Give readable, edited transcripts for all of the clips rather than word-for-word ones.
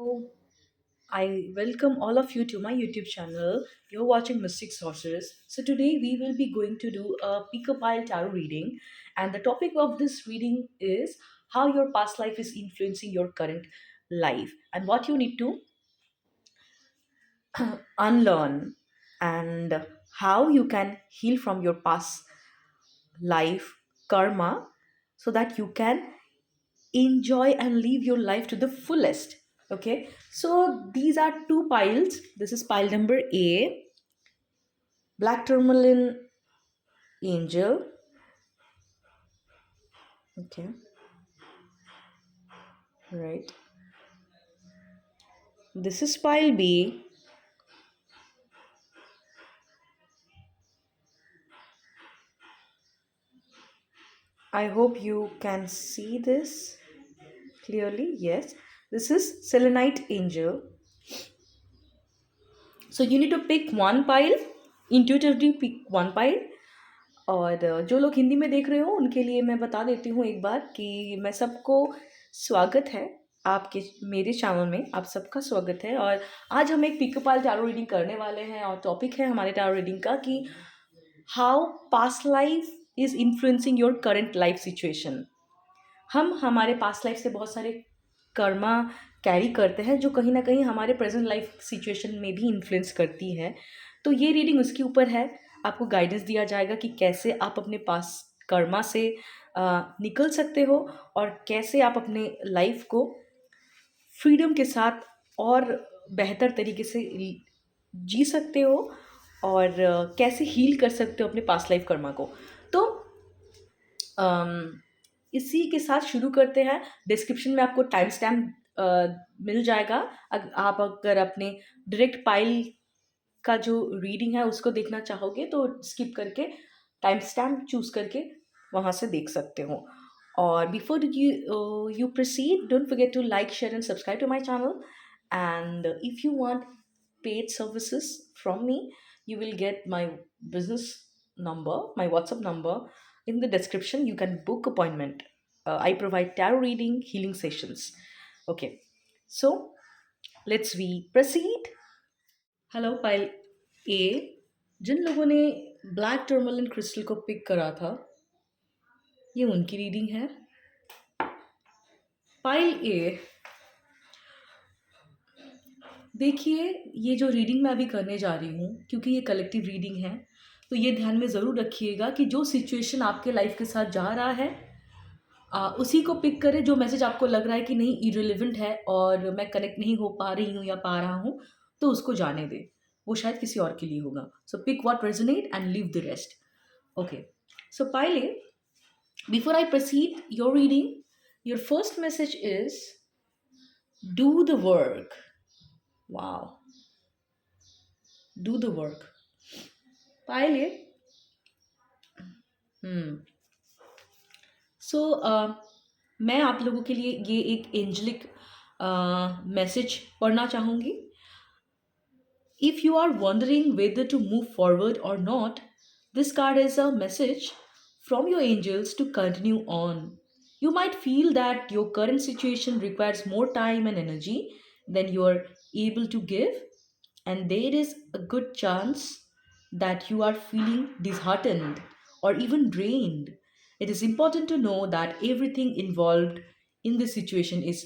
Hello, I welcome all of you to my YouTube channel. You're watching Mystic Sorceress. So, today we will be going to do a pick a pile tarot reading, and the topic of this reading is how your past life is influencing your current life and what you need to unlearn and how you can heal from your past life karma so that you can enjoy and live your life to the fullest. Okay, so these are two piles. This is pile number A, black tourmaline angel. Okay, right. This is pile B. I hope you can see this clearly. Yes, this is selenite angel. So you need to pick one pile, intuitively pick one pile. और जो लोग हिंदी में देख रहे हो उनके लिए मैं बता देती हूँ एक बार कि मैं सबको स्वागत है आपके मेरे चैनल में। आप सबका स्वागत है और आज हम एक पिकअपाल टैरो रीडिंग करने वाले हैं और टॉपिक है हमारे टैरो रीडिंग का कि how past life is influencing your current life situation. हम हमारे पास्ट लाइफ से बहुत सारे कर्मा कैरी करते हैं जो कहीं ना कहीं हमारे प्रेजेंट लाइफ सिचुएशन में भी इन्फ्लुएंस करती है। तो ये रीडिंग उसके ऊपर है। आपको गाइडेंस दिया जाएगा कि कैसे आप अपने पास कर्मा से निकल सकते हो और कैसे आप अपने लाइफ को फ्रीडम के साथ और बेहतर तरीके से जी सकते हो और कैसे हील कर सकते हो अपने पास्ट लाइफ कर्मा को। तो अम, इसी के साथ शुरू करते हैं। डिस्क्रिप्शन में आपको टाइम स्टैम्प मिल जाएगा। आप अगर अपने डायरेक्ट पाइल का जो रीडिंग है उसको देखना चाहोगे तो स्किप करके टाइम स्टैम्प चूज करके वहाँ से देख सकते हो। और before you proceed, don't forget to like, share and subscribe to my channel. And if you want paid services from me, you will get my business number, my WhatsApp number in the description. You can book appointment. I provide tarot reading, healing sessions. Okay, so let's we proceed. Hello पाइल ए। जिन लोगों ने black tourmaline crystal को pick करा था ये उनकी रीडिंग है। पाइल ए, देखिए ये जो रीडिंग मैं अभी करने जा रही हूँ क्योंकि ये कलेक्टिव रीडिंग है तो ये ध्यान में ज़रूर रखिएगा कि जो सिचुएशन आपके लाइफ के साथ जा रहा है उसी को पिक करें। जो मैसेज आपको लग रहा है कि नहीं इरिलेवेंट है और मैं कनेक्ट नहीं हो पा रही हूँ या पा रहा हूँ तो उसको जाने दें, वो शायद किसी और के लिए होगा। So pick what resonate and leave the rest. Okay, so पहले before I proceed your reading, your first message is do the work. Wow, do the work. पहले सो मैं आप लोगों के लिए ये एक एंजलिक मैसेज पढ़ना चाहूँगी। If you are wondering whether to move forward or not, this card is a message from your angels to continue on. You might feel that your current situation requires more time and energy than you are able to give, and there is a good chance that you are feeling disheartened or even drained. It is important to know that everything involved in this situation is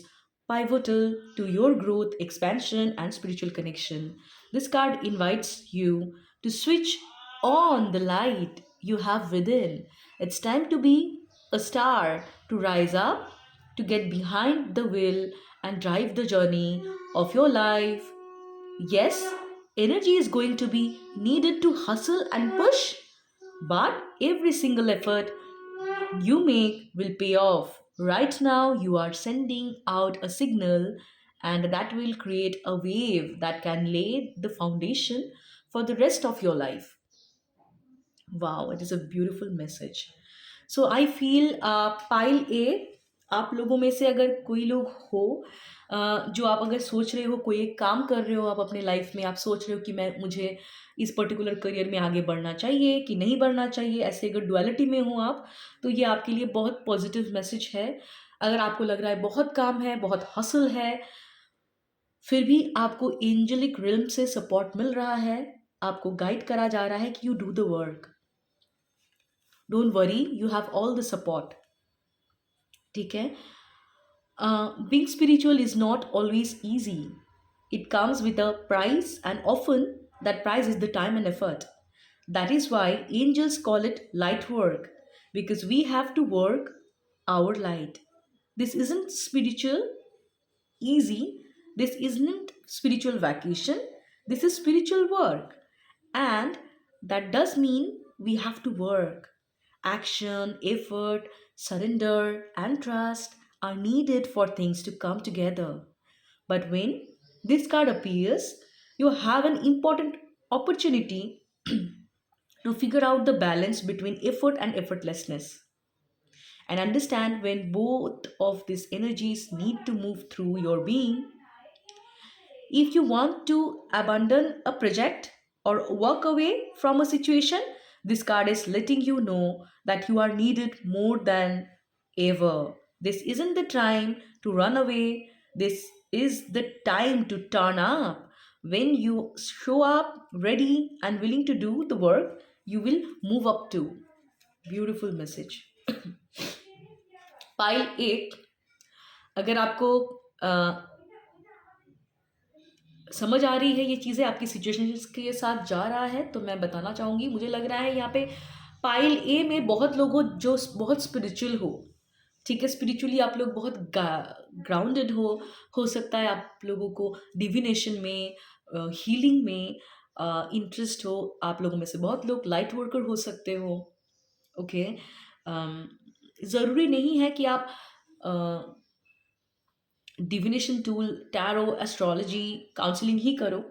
pivotal to your growth, expansion, and spiritual connection. This card invites you to switch on the light you have within. It's time to be a star, to rise up, to get behind the wheel and drive the journey of your life. Yes, energy is going to be needed to hustle and push, but every single effort you make will pay off. Right now, you are sending out a signal, and that will create a wave that can lay the foundation for the rest of your life. Wow, it is a beautiful message. So I feel pile A, आप लोगों में से अगर कोई लोग हो जो आप अगर सोच रहे हो कोई एक काम कर रहे हो आप अपने लाइफ में, आप सोच रहे हो कि मैं मुझे इस पर्टिकुलर करियर में आगे बढ़ना चाहिए कि नहीं बढ़ना चाहिए, ऐसे अगर डुअलिटी में हो आप तो ये आपके लिए बहुत पॉजिटिव मैसेज है। अगर आपको लग रहा है बहुत काम है, बहुत हसल है, फिर भी आपको एंजेलिक रिल्म से सपोर्ट मिल रहा है, आपको गाइड करा जा रहा है कि you do the work, don't worry, you have all the support. ठीक है। Being spiritual is not always easy. It comes with a price, and often that price is the time and effort. That is why angels call it light work, because we have to work our light. This isn't spiritual easy, this isn't spiritual vacation, this is spiritual work. And that does mean we have to work. Action, effort, surrender, and trust are needed for things to come together. But when this card appears, you have an important opportunity to figure out the balance between effort and effortlessness, and understand when both of these energies need to move through your being. If you want to abandon a project or walk away from a situation, this card is letting you know that you are needed more than ever. This isn't the time to run away, this is the time to turn up. When you show up ready and willing to do the work, you will move up to. Beautiful message. Pile 8, अगर आपको समझ आ रही है ये चीज़ें, आपकी situation के साथ जा रहा है, तो मैं बताना चाहूँगी, मुझे लग रहा है यहाँ पे पाइल ए में बहुत लोग हो जो बहुत स्पिरिचुअल हो। ठीक है, स्पिरिचुअली आप लोग बहुत ग्राउंडेड हो सकता है आप लोगों को डिविनेशन में, हीलिंग में इंटरेस्ट हो। आप लोगों में से बहुत लोग लाइट वर्कर हो सकते हो। ओके, ज़रूरी नहीं है कि आप divination tool, tarot, astrology, counselling ही करो।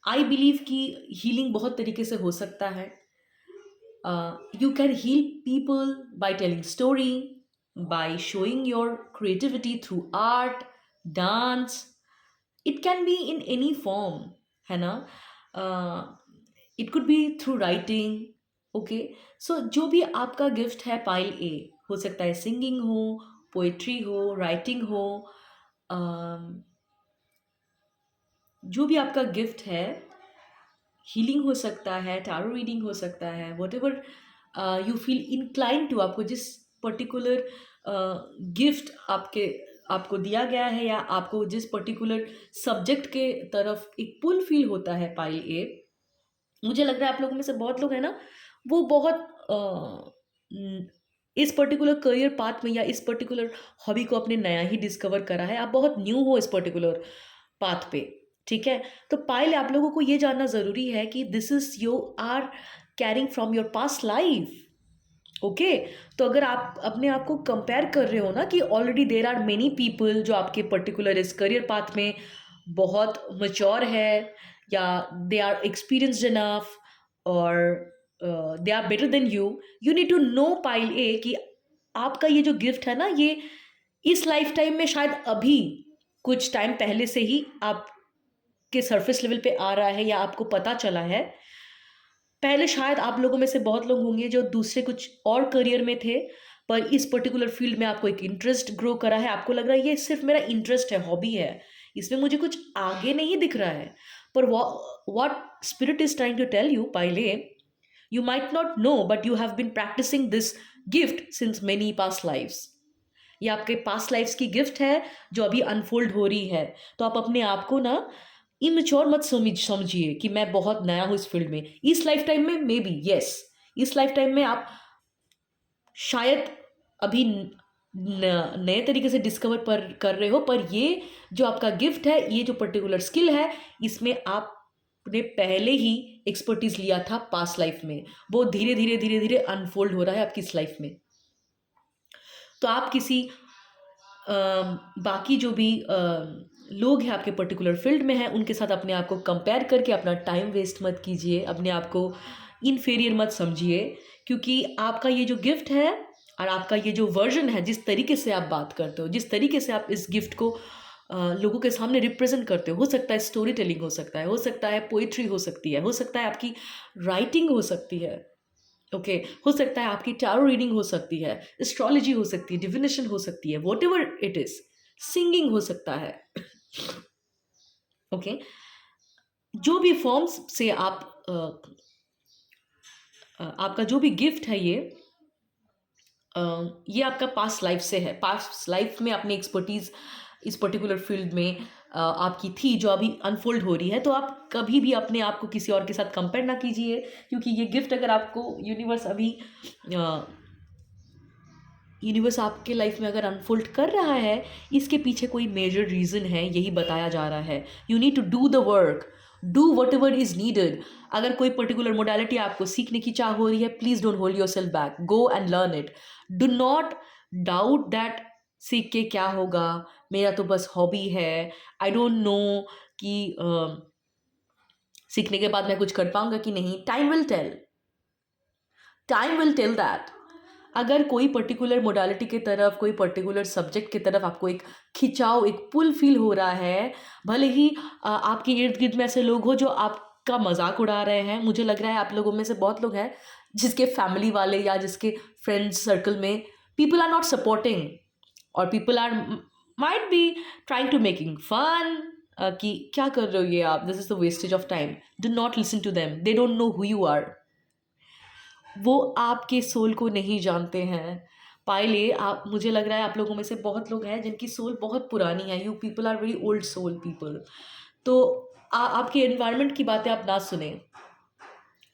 आई बिलीव कि हीलिंग बहुत तरीके से हो सकता है। You can heal people by telling story, by showing your creativity through art, dance. It can be in any form, है ना? It could be through writing. Okay, so जो भी आपका गिफ्ट है पाइल ए, हो सकता है सिंगिंग हो, पोएट्री हो, राइटिंग हो, जो भी आपका गिफ्ट है, हीलिंग हो सकता है, टैरो रीडिंग हो सकता है, whatever you feel incline to, आपको जिस पर्टिकुलर गिफ्ट आपको दिया गया है, या आपको जिस पर्टिकुलर सब्जेक्ट के तरफ एक पुल फील होता है पाइल ए। मुझे लग रहा है आप लोगों में से बहुत लोग हैं ना, वो बहुत इस पर्टिकुलर करियर पाथ में या इस पर्टिकुलर हॉबी को अपने नया ही डिस्कवर करा है, आप बहुत न्यू हो इस पर्टिकुलर पाथ पे। ठीक है, तो पाइल आप लोगों को ये जानना ज़रूरी है कि this is you are carrying from your past life. Okay, तो अगर आप अपने आप को कंपेयर कर रहे हो ना कि already there are many people जो आपके पर्टिकुलर इस करियर पाथ में बहुत मच्योर है, या दे आर एक्सपीरियंस्ड इनफ, और they are better than you need to know pile A कि आपका ये जो गिफ्ट है ना, ये इस लाइफ टाइम में शायद अभी कुछ टाइम पहले से ही आप के सरफेस लेवल पे आ रहा है, या आपको पता चला है। पहले शायद आप लोगों में से बहुत लोग होंगे जो दूसरे कुछ और करियर में थे, पर इस पर्टिकुलर फील्ड में आपको एक इंटरेस्ट ग्रो करा है, आपको लग रहा है ये सिर्फ मेरा इंटरेस्ट है, हॉबी है, इसमें मुझे कुछ आगे नहीं दिख रहा है। पर what spirit is trying to tell you, Pile, you might not know, but you have been practicing this gift since many past lives. ये आपके पास्ट लाइफ्स की गिफ्ट है जो अभी अनफोल्ड हो रही है। तो आप अपने आप को ना इमेच्योर मत समझिए कि मैं बहुत नया हूँ इस फील्ड में। इस लाइफ टाइम में मे बी यस, इस लाइफ टाइम में आप शायद अभी नए तरीके से डिस्कवर कर रहे हो, पर ये जो आपका गिफ्ट है, ये जो पर्टिकुलर स्किल है, इसमें आपने पहले ही एक्सपर्टीज लिया था पास्ट लाइफ में, वो धीरे धीरे धीरे धीरे अनफोल्ड हो रहा है आपकी इस लाइफ में। तो आप किसी बाकी जो भी लोग हैं आपके पर्टिकुलर फील्ड में हैं, उनके साथ अपने आप को कंपेयर करके अपना टाइम वेस्ट मत कीजिए, अपने आप को इन्फीरियर मत समझिए, क्योंकि आपका ये जो गिफ्ट है और आपका ये जो वर्जन है, जिस तरीके से आप बात करते हो, जिस तरीके से आप इस गिफ्ट को लोगों के सामने रिप्रेजेंट करते हो सकता है स्टोरी टेलिंग हो सकता है पोइट्री हो सकती है, हो सकता है आपकी राइटिंग हो सकती है, ओके, हो सकता है आपकी टैरो रीडिंग हो सकती है, एस्ट्रोलॉजी हो सकती है, डिविनेशन हो सकती है, what ever it is, singing हो सकता है। ओके। जो भी फॉर्म्स से आपका जो भी गिफ्ट है ये आपका पास्ट लाइफ से है। पास्ट लाइफ में अपनी एक्सपर्टीज इस पर्टिकुलर फील्ड में आपकी थी, जो अभी अनफोल्ड हो रही है। तो आप कभी भी अपने आप को किसी और के साथ कंपेयर ना कीजिए, क्योंकि ये गिफ्ट अगर आपको यूनिवर्स आपके लाइफ में अगर अनफोल्ड कर रहा है, इसके पीछे कोई मेजर रीज़न है, यही बताया जा रहा है। You need to do the work, do whatever is needed. अगर कोई पर्टिकुलर मोडालिटी आपको सीखने की चाह हो रही है, please don't hold your self back, go and learn it. Do not doubt that सीख के क्या होगा, मेरा तो बस हॉबी है, आई डोंट नो कि सीखने के बाद मैं कुछ कर पाऊंगा कि नहीं। Time will tell that. अगर कोई पर्टिकुलर मोडालिटी की तरफ, कोई पर्टिकुलर सब्जेक्ट की तरफ आपको एक खिंचाव, एक पुल फील हो रहा है, भले ही आपके इर्द गिर्द में ऐसे लोग हो जो आपका मजाक उड़ा रहे हैं। मुझे लग रहा है आप लोगों में से बहुत लोग हैं जिसके फैमिली वाले या जिसके फ्रेंड्स सर्कल में पीपल आर नॉट सपोर्टिंग, और people are might be trying to making fun कि क्या कर रहे हो ये आप, this is the wastage of time. Do not listen to them, they don't know who you are. वो आपके सोल को नहीं जानते हैं। पाइले आप, मुझे लग रहा है आप लोगों में से बहुत लोग हैं जिनकी सोल बहुत पुरानी है। You people are very old soul people. तो आपके एनवायरनमेंट की बातें आप ना सुने,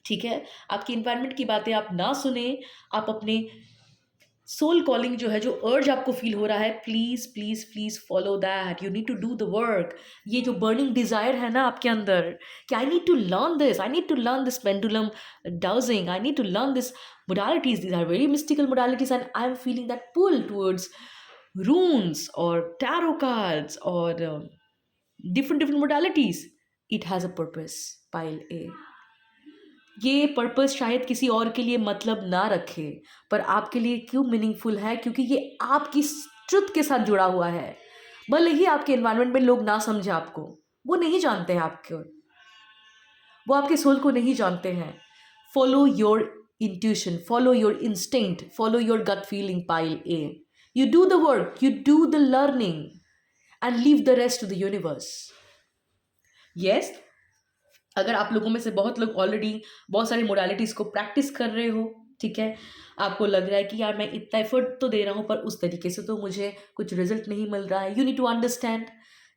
ठीक है? आपकी एनवायरनमेंट की बातें आप ना सुने। आप अपने सोल कॉलिंग जो है, जो अर्ज आपको फील हो रहा है, please please please follow that. You need to do the work. ये जो बर्निंग डिजायर है ना आपके अंदर कि I need to learn this, I need to learn this pendulum dowsing, I need to learn this modalities, these are very mystical modalities, and I'm feeling that pull towards runes or tarot cards or different modalities. It has a purpose, pile A. ये purpose शायद किसी और के लिए मतलब ना रखे, पर आपके लिए क्यों मीनिंगफुल है, क्योंकि ये आपकी ट्रुथ के साथ जुड़ा हुआ है। भले ही आपके एनवायरनमेंट में लोग ना समझे आपको, वो नहीं जानते हैं आपको, वो आपके सोल को नहीं जानते हैं। Follow your intuition, follow your instinct, follow your gut feeling, पाइल ए। You do the work, you do the learning and leave the rest to the universe. Yes, अगर आप लोगों में से बहुत लोग ऑलरेडी बहुत सारी मोडालिटीज़ को प्रैक्टिस कर रहे हो, ठीक है, आपको लग रहा है कि यार मैं इतना एफर्ट तो दे रहा हूँ पर उस तरीके से तो मुझे कुछ रिजल्ट नहीं मिल रहा है। यू नीड टू अंडरस्टैंड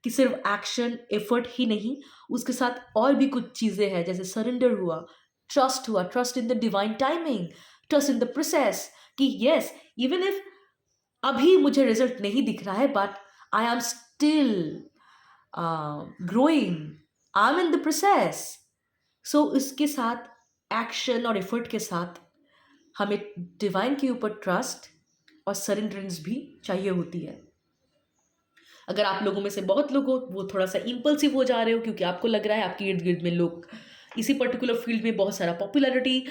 कि सिर्फ एक्शन, एफर्ट ही नहीं, उसके साथ और भी कुछ चीज़ें हैं, जैसे सरेंडर हुआ, trust in the divine timing, trust in the process, कि यस, इवन इफ अभी मुझे रिजल्ट नहीं दिख रहा है, but I am still growing, I am in the process. So इसके साथ, एक्शन और एफर्ट के साथ, हमें डिवाइन के ऊपर ट्रस्ट और सरेंडरेंस भी चाहिए होती है। अगर आप लोगों में से बहुत लोग हो वो थोड़ा सा इम्पल्सिव हो जा रहे हो, क्योंकि आपको लग रहा है आपके इर्द गिर्द में लोग इसी पर्टिकुलर फील्ड में बहुत सारा पॉपुलैरिटी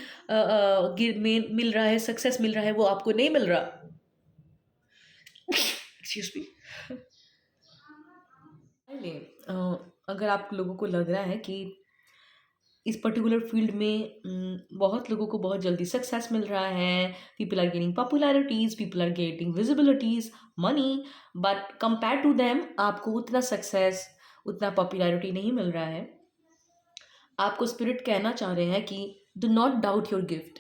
में मिल रहा है, सक्सेस मिल रहा है, वो आपको नहीं मिल रहा। Excuse me. अगर आप लोगों को लग रहा है कि इस पर्टिकुलर फील्ड में बहुत लोगों को बहुत जल्दी सक्सेस मिल रहा है, people are getting popularities, people are getting visibilities, money, but compare to them आपको उतना सक्सेस, उतना पॉपुलैरिटी नहीं मिल रहा है, आपको स्पिरिट कहना चाह रहे हैं कि do not doubt your gift.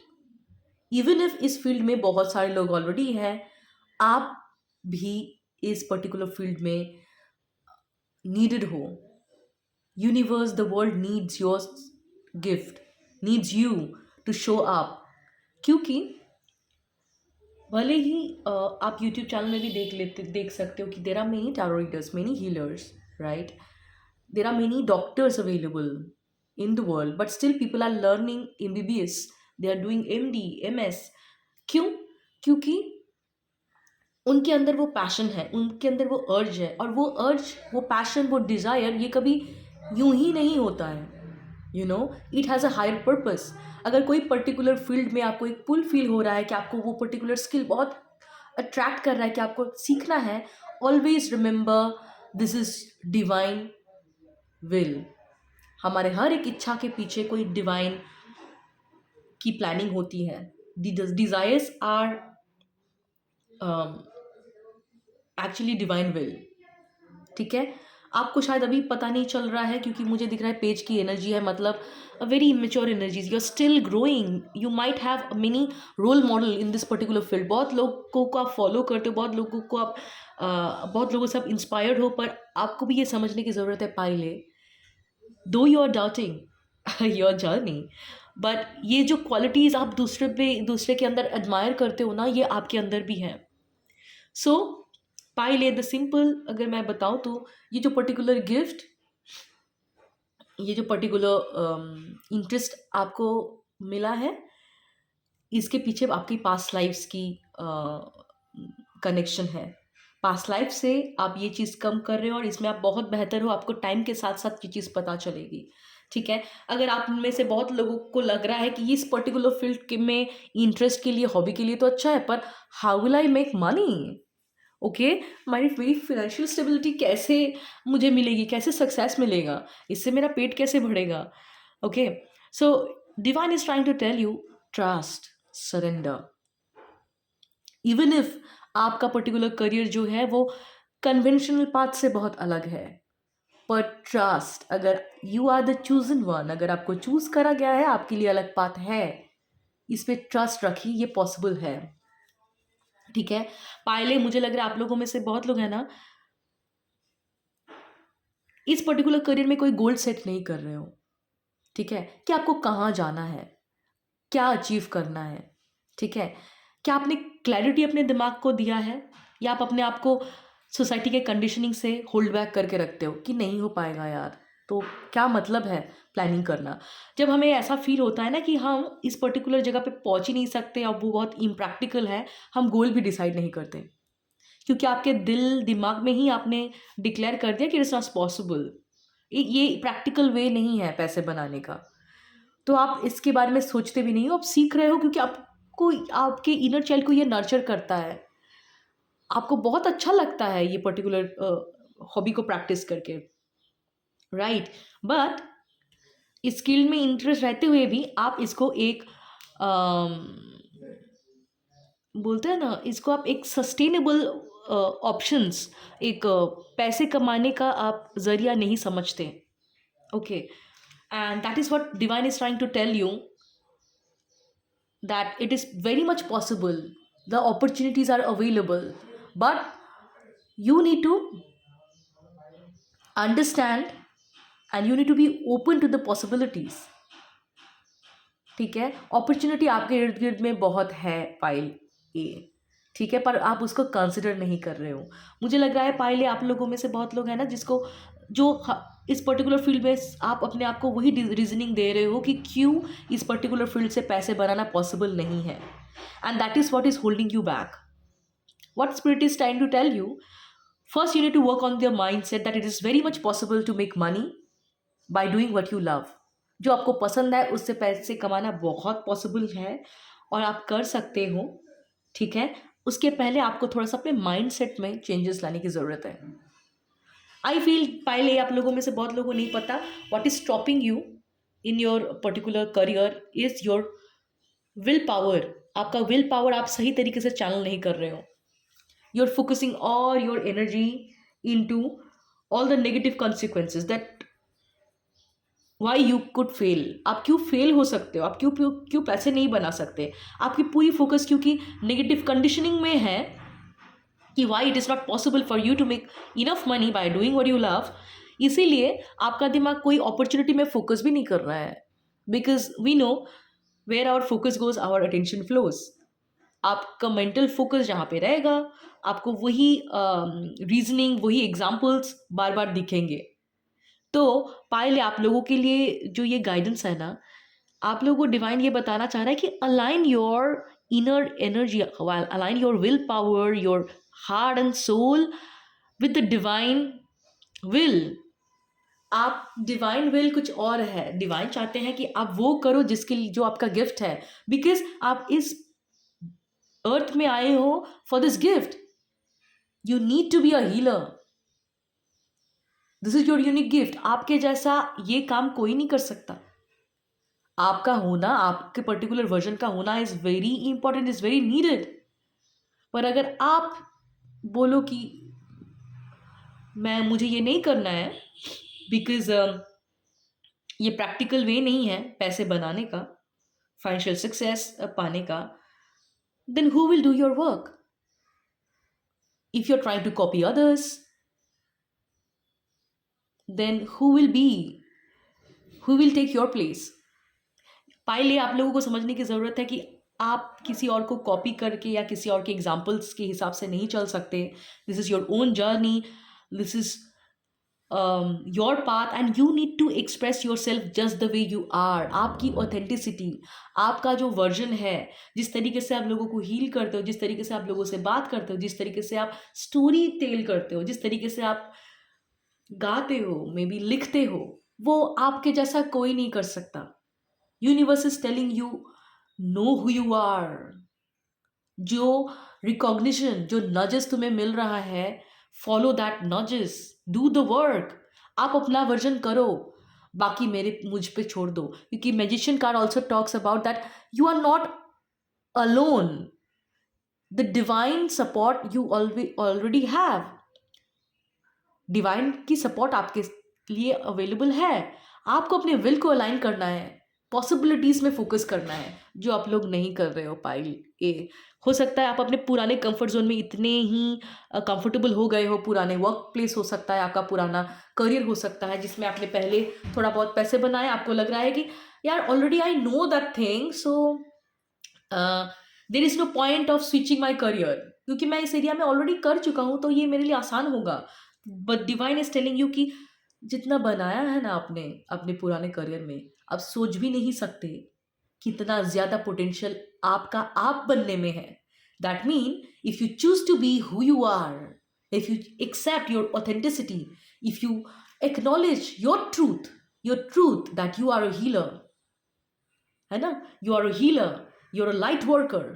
Even if इस फील्ड में बहुत सारे लोग ऑलरेडी हैं, आप भी इस पर्टिकुलर फील्ड में नीडेड हो। Universe, the world needs your gift, needs you to show up. क्योंकि भले ही आप यूट्यूब चैनल में भी देख सकते हो कि there are many tarot readers, many healers, right? There are many doctors available in the world, but still people are learning MBBS, they are doing MD, MS। क्यों? क्योंकि उनके अंदर वो पैशन है, उनके अंदर वो अर्ज है, और वो अर्ज, वो पैशन, वो डिज़ायर, ये कभी यूं ही नहीं होता है। You know, it has a higher purpose. अगर कोई पर्टिकुलर फील्ड में आपको एक पुल फील हो रहा है कि आपको वो पर्टिकुलर स्किल बहुत अट्रैक्ट कर रहा है कि आपको सीखना है, always remember this is divine will. हमारे हर एक इच्छा के पीछे कोई डिवाइन की प्लानिंग होती है। Desires are actually divine will, ठीक है? आपको शायद अभी पता नहीं चल रहा है क्योंकि मुझे दिख रहा है पेज की एनर्जी है, मतलब a very immature energies, you are still growing, you might have mini role model in this particular field. बहुत लोगों को आप फॉलो करते हो, बहुत लोगों को आप बहुत लोगों से आप इंस्पायर्ड हो, पर आपको भी ये समझने की ज़रूरत है pile A, though you are doubting your journey, but ये जो क्वालिटीज़ आप दूसरे के अंदर एडमायर करते हो ना, ये आपके अंदर भी हैं। सो पाइले द सिंपल, अगर मैं बताऊँ तो ये जो पर्टिकुलर गिफ्ट, ये जो पर्टिकुलर इंटरेस्ट आपको मिला है, इसके पीछे आपकी पास्ट लाइफ्स की कनेक्शन है। पास्ट लाइफ से आप ये चीज़ कम कर रहे हो और इसमें आप बहुत बेहतर हो, आपको टाइम के साथ साथ ये चीज़ पता चलेगी। ठीक है, अगर आप में से बहुत लोगों को लग रहा है कि इस पर्टिकुलर फील्ड के में इंटरेस्ट के लिए, हॉबी के लिए तो अच्छा है, पर how will I make money? Okay, मेरी फाइनेंशियल स्टेबिलिटी कैसे मुझे मिलेगी, कैसे सक्सेस मिलेगा, इससे मेरा पेट कैसे बढ़ेगा? Okay, so divine is trying to tell you, trust, surrender. Even if आपका पर्टिकुलर करियर जो है वो कन्वेंशनल पाथ से बहुत अलग है, पर ट्रस्ट, अगर you are the chosen one, अगर आपको चूज करा गया है, आपके लिए अलग पाथ है, इस पे ट्रस्ट रखिए, ये पॉसिबल है। ठीक है, पायले मुझे लग रहा है आप लोगों में से बहुत लोग हैं ना, इस पर्टिकुलर करियर में कोई गोल सेट नहीं कर रहे हो। ठीक है, कि आपको कहाँ जाना है, क्या अचीव करना है। ठीक है, क्या आपने क्लैरिटी अपने दिमाग को दिया है, या आप अपने आप को सोसाइटी के कंडीशनिंग से होल्ड बैक करके रखते हो कि नहीं हो पाएगा यार, तो क्या मतलब है प्लानिंग करना। जब हमें ऐसा फील होता है ना कि हम इस पर्टिकुलर जगह पे पहुंच ही नहीं सकते और वो बहुत इम्प्रैक्टिकल है, हम गोल भी डिसाइड नहीं करते, क्योंकि आपके दिल दिमाग में ही आपने डिक्लेयर कर दिया कि इट्स नॉट पॉसिबल, ये प्रैक्टिकल वे नहीं है पैसे बनाने का। तो आप इसके बारे में सोचते भी नहीं हो, आप सीख रहे हो क्योंकि आपको, आपके इनर चाइल्ड को ये नर्चर करता है, आपको बहुत अच्छा लगता है ये पर्टिकुलर हॉबी को प्रैक्टिस करके, राइट। बट स्किल में इंटरेस्ट रहते हुए भी आप इसको एक अम, बोलते हैं ना, इसको आप एक सस्टेनेबल ऑप्शंस, एक पैसे कमाने का आप जरिया नहीं समझते। Okay, and that is what divine is trying to tell you, that it is very much possible, the opportunities are available, but you need to understand and you need to be open to the possibilities। ठीक है, opportunity आपके इर्द गिर्द में बहुत है pile ए, ठीक है, पर आप उसको कंसिडर नहीं कर रहे हो। मुझे लग रहा है पाइल ए, आप लोगों में से बहुत लोग हैं ना जिसको, जो इस पर्टिकुलर फील्ड में आप अपने आप को वही रीजनिंग दे रहे हो कि क्यों इस पर्टिकुलर फील्ड से पैसे बनाना पॉसिबल नहीं है, and that is what is holding you back. What Spirit is trying to tell you, first you need to work on your mindset that it is very much possible to make money by doing what you love। जो आपको पसंद है उससे पैसे कमाना बहुत possible है और आप कर सकते हो। ठीक है, उसके पहले आपको थोड़ा सा अपने माइंडसेट में चेंजेस लाने की ज़रूरत है। आई फील पहले आप लोगों में से बहुत लोगों को नहीं पता, what is stopping you in your particular career is your will power. आपका विल पावर आप सही तरीके से चैनल नहीं कर रहे हो, you're focusing all your energy into all the negative consequences that why you could fail। आप क्यों फेल हो सकते हो, आप क्यों क्यों पैसे नहीं बना सकते, आपकी पूरी फोकस क्योंकि नेगेटिव कंडीशनिंग में है कि why it is not possible for you to make enough money by doing what you love। इसीलिए आपका दिमाग कोई अपॉर्चुनिटी में फोकस भी नहीं कर रहा है, because we know where our focus goes our attention flows. आपका मेंटल फोकस जहाँ पे रहेगा, आपको वही रीजनिंग, वही एग्जाम्पल्स बार बार दिखेंगे। तो पायल आप लोगों के लिए जो ये गाइडेंस है ना, आप लोगों को डिवाइन ये बताना चाह रहा है कि align your inner energy, align your will power, your heart and soul with the divine will. आप डिवाइन विल कुछ और है, डिवाइन चाहते हैं कि आप वो करो जिसके लिए, जो आपका गिफ्ट है, बिकॉज आप इस अर्थ में आए हो for this gift. You need to be a healer, this is your unique gift. आपके जैसा ये काम कोई नहीं कर सकता। आपका होना, आपके पर्टिकुलर वर्जन का होना is very important, is very needed. पर अगर आप बोलो कि मुझे ये नहीं करना है बिकॉज ये प्रैक्टिकल वे नहीं है पैसे बनाने का, फाइनेंशियल सक्सेस पाने का, then who will do your work? If you're trying to copy others, then who will take your place? पहले आप लोगों को समझने की ज़रूरत है कि आप किसी और को कॉपी करके या किसी और के एग्जाम्पल्स के हिसाब से नहीं चल सकते. This is your own journey, this is your path and you need to express yourself just the way you are. आपकी ऑथेंटिसिटी, आपका जो वर्जन है, जिस तरीके से आप लोगों को हील करते हो, जिस तरीके से आप लोगों से बात करते हो, जिस तरीके से आप स्टोरी टेल करते हो, जिस तरीके से आप गाते हो, मे बी लिखते हो, वो आपके जैसा कोई नहीं कर सकता. Universe is telling you know who you are. जो रिकॉग्निशन, जो नजेस तुम्हें मिल रहा है, follow that nudges, do the work. आप अपना वर्जन करो, बाकी मुझ पे छोड़ दो. क्योंकि magician card also talks about that you are not alone. The divine support you already have. Divine की सपोर्ट आपके लिए अवेलेबल है. आपको अपने विल को अलाइन करना है, पॉसिबिलिटीज में फोकस करना है, जो आप लोग नहीं कर रहे हो. पाइल ए, हो सकता है आप अपने पुराने कंफर्ट जोन में इतने ही कंफर्टेबल हो गए हो. पुराने वर्क प्लेस हो सकता है, आपका पुराना करियर हो सकता है, जिसमें आपने पहले थोड़ा बहुत पैसे बनाए. आपको लग रहा है कि यार already I know that thing, so there is no point of switching my career, क्योंकि मैं इस एरिया में ऑलरेडी कर चुका हूँ, तो ये मेरे लिए आसान होगा. But divine is telling you कि जितना बनाया है ना आपने अपने पुराने करियर में, आप सोच भी नहीं सकते कितना ज्यादा पोटेंशियल आपका आप बनने में है. That mean if you choose to be who you are, if you accept your authenticity, if you acknowledge your truth that you are a healer, है ना, you are a healer, you are a light worker.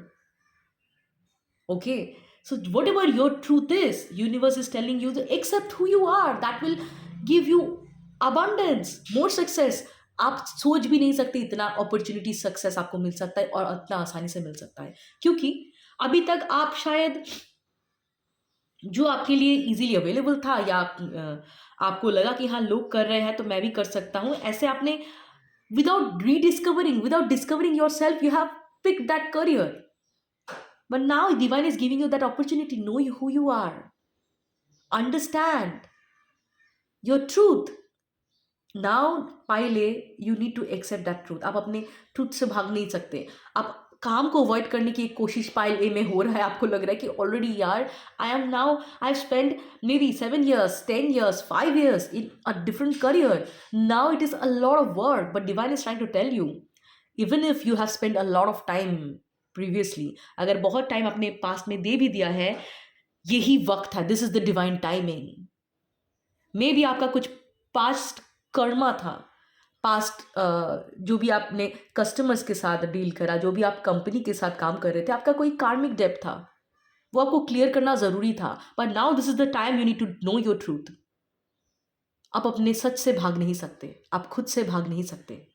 Okay, so whatever your truth is, universe is telling you to accept who you are. That will give you abundance, more success. आप सोच भी नहीं सकते इतना opportunity, success आपको मिल सकता है और इतना आसानी से मिल सकता है. क्योंकि अभी तक आप शायद जो आपके लिए इजीली अवेलेबल था, या आपको लगा कि हाँ लोग कर रहे हैं तो मैं भी कर सकता हूँ, ऐसे आपने without rediscovering, without discovering yourself, you have pick that career. But now divine is giving you that opportunity. Know who you are. Understand your truth. Now पहले you need to accept that truth. आप अपने truth से भाग नहीं सकते. आप काम को अवॉइड करने की एक कोशिश पाइल ए में हो रहा है. आपको लग रहा है कि ऑलरेडी यार I spend may be 7 years, 10 years, 5 years in a different career. Now it is a lot of work, but divine is trying to tell you, even if you have spent a lot of time previously, अगर बहुत time अपने past में दे भी दिया है, यही वक्त था. This is the divine timing. May be आपका कुछ पास्ट कर्मा था, पास्ट जो भी आपने कस्टमर्स के साथ डील करा, जो भी आप कंपनी के साथ काम कर रहे थे, आपका कोई कार्मिक डेब्ट था, वो आपको क्लियर करना जरूरी था. But now this is the time you need to know your truth. आप अपने सच से भाग नहीं सकते, आप खुद से भाग नहीं सकते.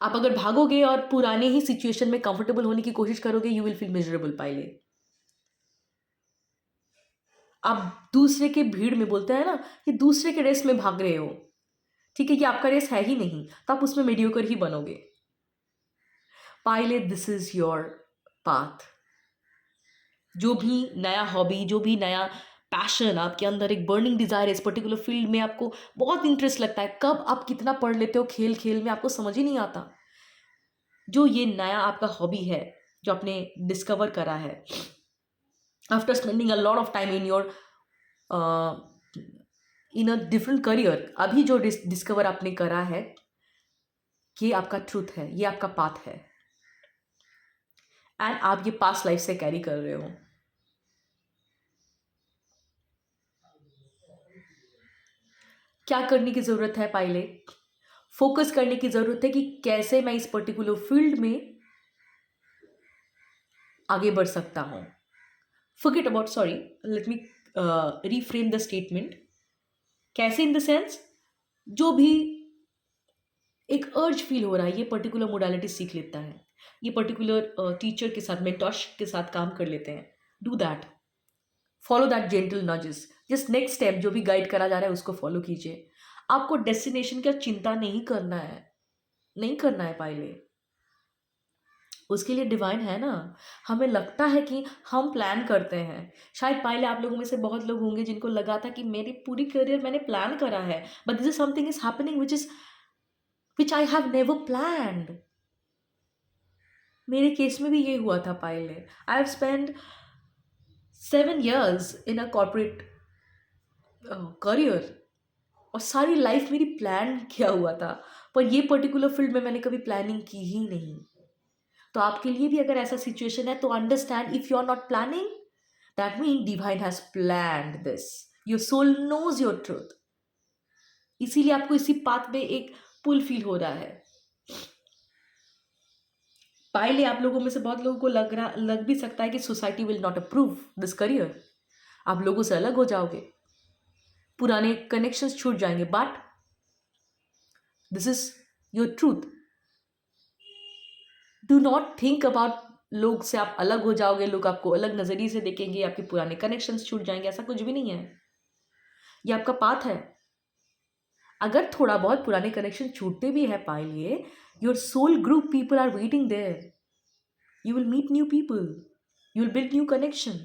आप अगर भागोगे और पुराने ही सिचुएशन में कंफर्टेबल होने की कोशिश करोगे, यू विल फील मिजरेबल. पाइले, आप दूसरे के भीड़ में, बोलते हैं ना कि दूसरे के रेस में भाग रहे हो, ठीक है, कि आपका रेस है ही नहीं, तो आप उसमें मीडियोकर ही बनोगे. पाइले, दिस इज योर पाथ. जो भी नया हॉबी, जो भी नया पैशन आपके अंदर, एक बर्निंग डिजायर, इस पर्टिकुलर फील्ड में आपको बहुत इंटरेस्ट लगता है, कब आप कितना पढ़ लेते हो खेल खेल में, आपको समझ ही नहीं आता. जो ये नया आपका हॉबी है, जो आपने डिस्कवर करा है after spending a lot of time in your in a different career, अभी जो डिस्कवर आपने करा है, ये आपका ट्रूथ है, ये आपका पाथ है, एंड आप ये पास्ट लाइफ से कैरी कर रहे हो. क्या करने की जरूरत है पाइले? फोकस करने की जरूरत है कि कैसे मैं इस पर्टिकुलर फील्ड में आगे बढ़ सकता हूं. Forget about, sorry, let me reframe the statement. कैसे इन द सेंस, जो भी एक अर्ज फील हो रहा है, ये पर्टिकुलर मोडालिटी सीख लेता है, ये पर्टिकुलर टीचर के साथ, मेंटोरशिप के साथ काम कर लेते हैं. Do that, follow that gentle nudges. Just next step जो भी गाइड करा जा रहा है उसको फॉलो कीजिए। आपको डेस्टिनेशन का चिंता नहीं करना है, नहीं करना है पाइले। उसके लिए डिवाइन है ना। हमें लगता है कि हम प्लान करते हैं। शायद पहले आप लोगों में से बहुत लोग होंगे जिनको लगा था कि मेरी पूरी करियर मैंने प्लान करा है, but this is something is happening which I have never planned. मेरे केस में भी ये हुआ था पहले। I have spend 7 years in a corporate career, और सारी लाइफ मेरी प्लान किया हुआ था, पर ये पर्टिकुलर फील्ड में मैंने कभी प्लानिंग की ही नहीं। तो आपके लिए भी अगर ऐसा सिचुएशन है तो understand, if you are not planning that mean divine has planned this. Your soul knows your truth, इसीलिए आपको इसी पाथ में एक पुल फील हो रहा है। पहले आप लोगों में से बहुत लोगों को लग भी सकता है कि society will not approve this career, आप लोगों से अलग हो जाओगे, पुराने कनेक्शंस छूट जाएंगे, but this is your truth. Do not think about लोग से आप अलग हो जाओगे, लोग आपको अलग नजरिए से देखेंगे, आपके पुराने कनेक्शंस छूट जाएंगे, ऐसा कुछ भी नहीं है। ये आपका पाथ है। अगर थोड़ा बहुत पुराने कनेक्शन छूटते भी है pile A, your soul group people are waiting there. You will meet new people, you will build new connection.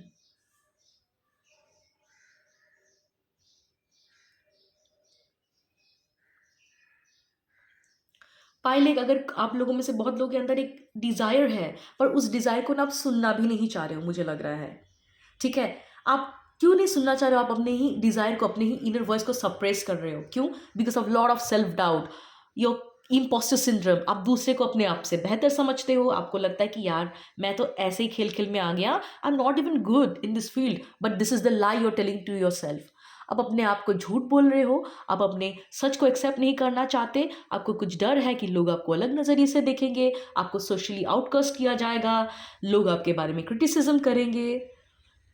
Pile A अगर आप लोगों में से बहुत लोगों के अंदर एक डिजायर है, पर उस डिजायर को ना आप सुनना भी नहीं चाह रहे हो, मुझे लग रहा है। ठीक है, आप क्यों नहीं सुनना चाह रहे हो? आप अपने ही डिजायर को, अपने ही इनर वॉइस को सप्रेस कर रहे हो। क्यों? Because of lot of self doubt, your impostor syndrome. आप दूसरे को अपने आप से बेहतर समझते हो, आपको लगता है कि यार मैं तो ऐसे ही खेल खेल में आ गया, I am not even good in this field, but this is the lie you are telling to yourself. आप अपने आप को झूठ बोल रहे हो, आप अपने सच को एक्सेप्ट नहीं करना चाहते, आपको कुछ डर है कि लोग आपको अलग नज़रिए से देखेंगे, आपको सोशली आउटकास्ट किया जाएगा, लोग आपके बारे में क्रिटिसिज्म करेंगे,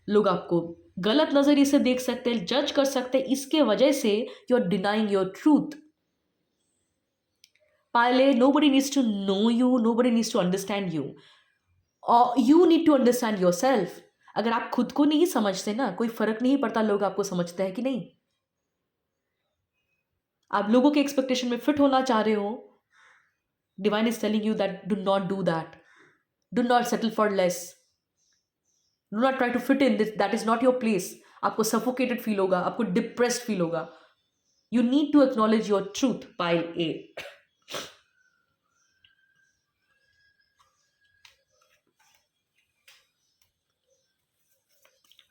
लोग आपको गलत नजरिए से देख सकते हैं, जज कर सकते हैं। इसके वजह से you are denying your truth. पहले nobody needs to know you, nobody needs to understand you, और you need to understand yourself। अगर आप खुद को नहीं समझते ना, कोई फर्क नहीं पड़ता लोग आपको समझते हैं कि नहीं। आप लोगों के एक्सपेक्टेशन में फिट होना चाह रहे हो, divine is telling you that do not do that, do not settle for less, do not try to fit in this, that is not your place. आपको सफोकेटेड फील होगा, आपको डिप्रेस्ड फील होगा। You need to acknowledge your truth, pile A.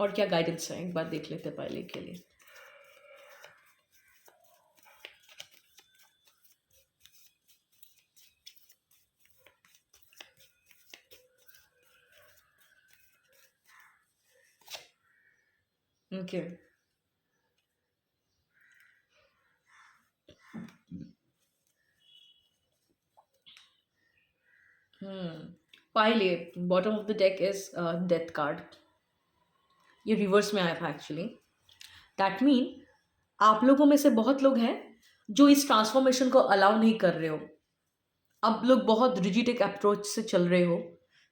और क्या guidance है एक बार देख लेते हैं पाइल ए के लिए। Okay, pile A, bottom of the deck is death card. ये रिवर्स में आया था एक्चुअली। दैट मीन आप लोगों में से बहुत लोग हैं जो इस ट्रांसफॉर्मेशन को अलाउ नहीं कर रहे हो। अब लोग बहुत रिजिड एक अप्रोच से चल रहे हो।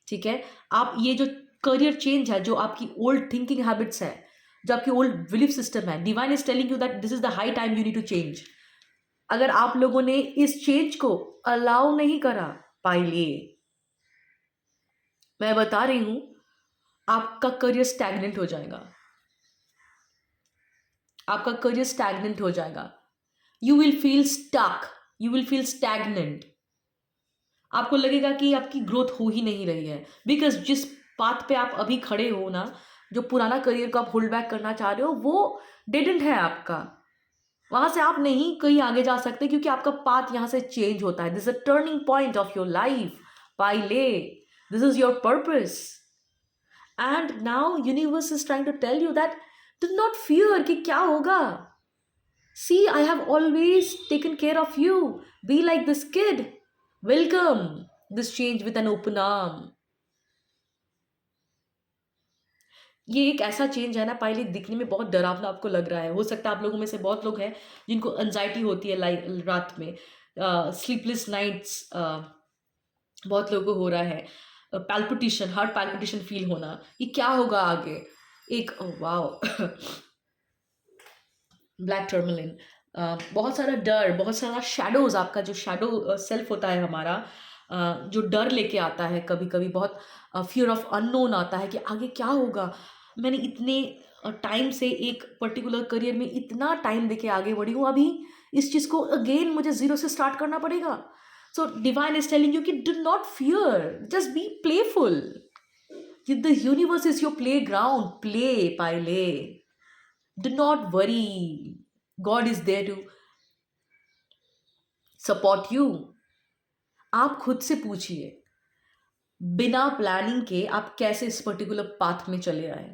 ठीक है, आप ये जो करियर चेंज है, जो आपकी ओल्ड थिंकिंग हैबिट्स है, जो आपकी ओल्ड बिलीफ सिस्टम है, divine is telling you that this is the high time you need to change. अगर आप लोगों ने इस चेंज को अलाउ नहीं करा, पाइलिए, मैं बता रही हूं आपका करियर स्टैग्नेंट हो जाएगा। आपका करियर स्टैग्नेंट हो जाएगा। You will feel stuck, you will feel stagnant. आपको लगेगा कि आपकी ग्रोथ हो ही नहीं रही है, बिकॉज जिस पाथ पे आप अभी खड़े हो ना, जो पुराना करियर को आप होल्ड बैक करना चाह रहे हो, वो डेड एंड है आपका। वहां से आप नहीं कहीं आगे जा सकते, क्योंकि आपका पाथ यहां से चेंज होता है। This is a turning point of your life, pile A. This is your purpose, and now universe is trying to tell you that do not fear कि क्या होगा। See, I have always taken care of you. Be like this kid. Welcome this change with an open arm. ये एक ऐसा change है ना पहले दिखने में बहुत डरावना आपको लग रहा है। हो सकता है आप लोगों में से बहुत लोग हैं जिनको एंजाइटी होती है रात में, स्लीपलेस नाइट्स बहुत लोगों को हो रहा है, पैल्पिटेशन, हार्ट पैल्पिटेशन फील होना, ये क्या होगा आगे। एक वाओ ब्लैक टर्मलिन, बहुत सारा डर, बहुत सारा शैडोज, आपका जो शैडो सेल्फ होता है हमारा, जो डर लेके आता है, कभी कभी बहुत फियर ऑफ अननोन आता है कि आगे क्या होगा। मैंने इतने टाइम से एक पर्टिकुलर करियर में इतना टाइम देके आगे बढ़ी हूँ, अभी इस चीज़ को अगेन मुझे ज़ीरो से स्टार्ट करना पड़ेगा। So divine is telling you कि do not fear, just be playful. The universe is your playground, play pile A, do not worry, god is there to support you। आप खुद से पूछिए, बिना प्लानिंग के आप कैसे इस पर्टिकुलर पाथ में चले आए,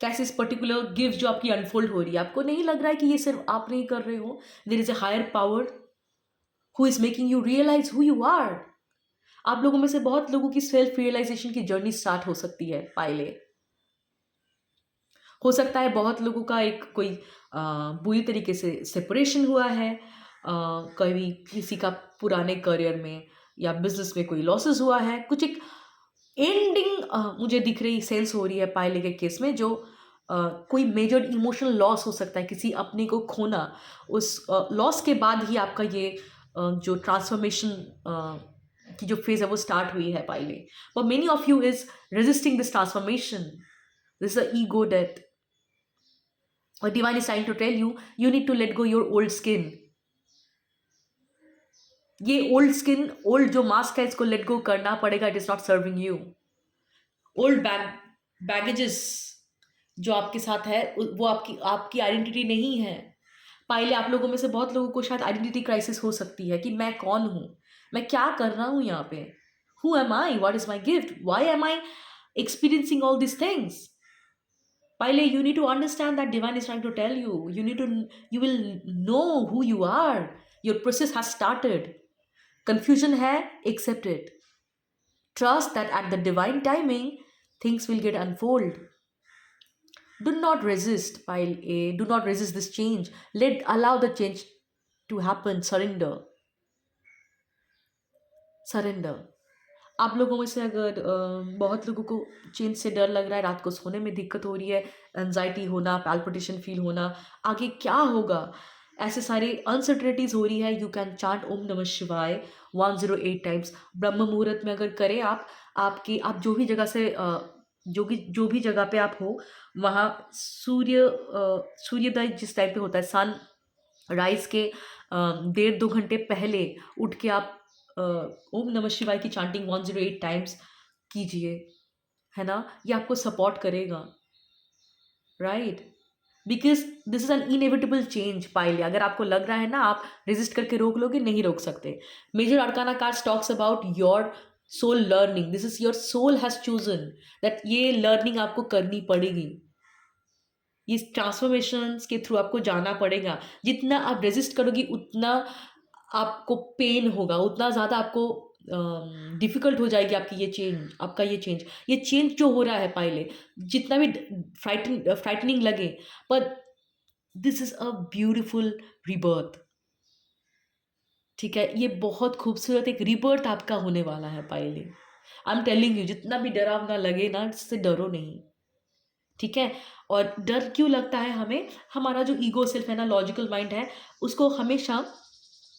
कैसे इस पर्टिकुलर गिफ्ट जो आपकी अनफोल्ड हो रही है, आपको नहीं लग रहा है कि ये सिर्फ आप नहीं कर रहे हो, there is a higher power who is making you realize who you are. आप लोगों में से बहुत लोगों की सेल्फ रियलाइजेशन की जर्नी स्टार्ट हो सकती है पाइले। हो सकता है बहुत लोगों का एक कोई बुरी तरीके से सेपरेशन हुआ है, कभी किसी का पुराने करियर में या बिजनेस में कोई लॉसेस हुआ है, कुछ एक एंडिंग मुझे दिख रही, सेंस हो रही है पायले के केस में, जो कोई मेजर इमोशनल लॉस हो सकता है, किसी अपने को खोना, उस लॉस के बाद ही आपका ये जो ट्रांसफॉर्मेशन की जो फेज है वो स्टार्ट हुई है pile A. But many of you is resisting this transformation, this is a ego death. Or divine is trying to tell you, you need to let go your old skin। ये old skin, old जो mask है, इसको let go करना पड़ेगा। It is not serving you. Old baggages जो आपके साथ है, वो आपकी आपकी आइडेंटिटी नहीं है। पहले आप लोगों में से बहुत लोगों को शायद आइडेंटिटी क्राइसिस हो सकती है कि मैं कौन हूँ, मैं क्या कर रहा हूँ यहाँ पे, who am I, what is my gift, why am I experiencing all these things। Pile, you need to understand that divine is trying to tell you. You will know who you are. Your process has started. Confusion hai, accept it. Trust that at the divine timing, things will get unfold. Do not resist, pile A. Do not resist this change. Allow the change to happen. Surrender. Surrender. आप लोगों में से अगर बहुत लोगों को change से डर लग रहा है, रात को सोने में दिक्कत हो रही है, एनजाइटी होना, पैल्पिटेशन फील होना, आगे क्या होगा, ऐसे सारे अनसर्टेनिटीज हो रही है, यू कैन चांट ओम नमः शिवाय 108 टाइम्स। ब्रह्म मुहूर्त में अगर करें आप जो भी जगह पे आप हो, वहाँ सूर्योदय जिस टाइम पे होता है, सन राइज के 1.5-2 घंटे पहले उठ के आप ओम नमः शिवाय की चांटिंग 108 टाइम्स कीजिए, है ना। ये आपको सपोर्ट करेगा, right. Because this is an inevitable change पाइले। अगर आपको लग रहा है ना आप रेजिस्ट करके रोक लोगे, नहीं रोक सकते। Major arcana card talks about your soul learning. This is your soul has chosen that ये लर्निंग आपको करनी पड़ेगी, इस ट्रांसफॉर्मेशन के थ्रू आपको जाना पड़ेगा। जितना आप रेजिस्ट करोगी उतना आपको पेन होगा, उतना ज़्यादा आपको डिफ़िकल्ट हो जाएगी आपका ये चेंज जो हो रहा है पहले, जितना भी फ्राइटनिंग लगे, पर this is a beautiful rebirth. ठीक है, ये बहुत खूबसूरत एक रिबर्थ आपका होने वाला है पहले। आई एम टेलिंग यू, जितना भी डरावना लगे ना, इससे डरो नहीं, ठीक है। और डर क्यों लगता है हमें, हमारा जो ईगो सेल्फ है ना, लॉजिकल माइंड है, उसको हमेशा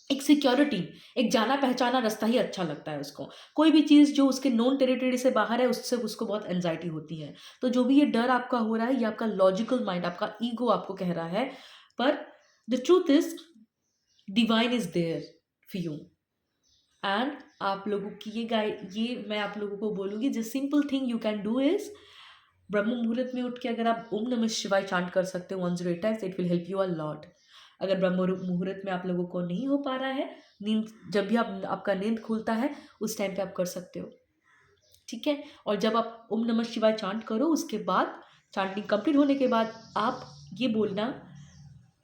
एक सिक्योरिटी, एक जाना पहचाना रास्ता ही अच्छा लगता है उसको। कोई भी चीज़ जो उसके नोन टेरिटरी से बाहर है, उससे उसको बहुत एंजाइटी होती है। तो जो भी ये डर आपका हो रहा है, ये आपका लॉजिकल माइंड, आपका ईगो आपको कह रहा है। पर the truth is divine is there for you. And आप लोगों की ये मैं आप लोगों को बोलूँगी, जो simple thing you can do is, ब्रह्म मुहूर्त में उठ के अगर आप ओम नमः शिवाय चांट कर सकते हो 108 times, it will help you a lot. अगर ब्रह्म मुहूर्त में आप लोगों को नहीं हो पा रहा है, नींद जब भी आपका नींद खुलता है उस टाइम पे आप कर सकते हो, ठीक है। और जब आप ओम नमः शिवाय चांट करो, उसके बाद चांटिंग कंप्लीट होने के बाद आप ये बोलना,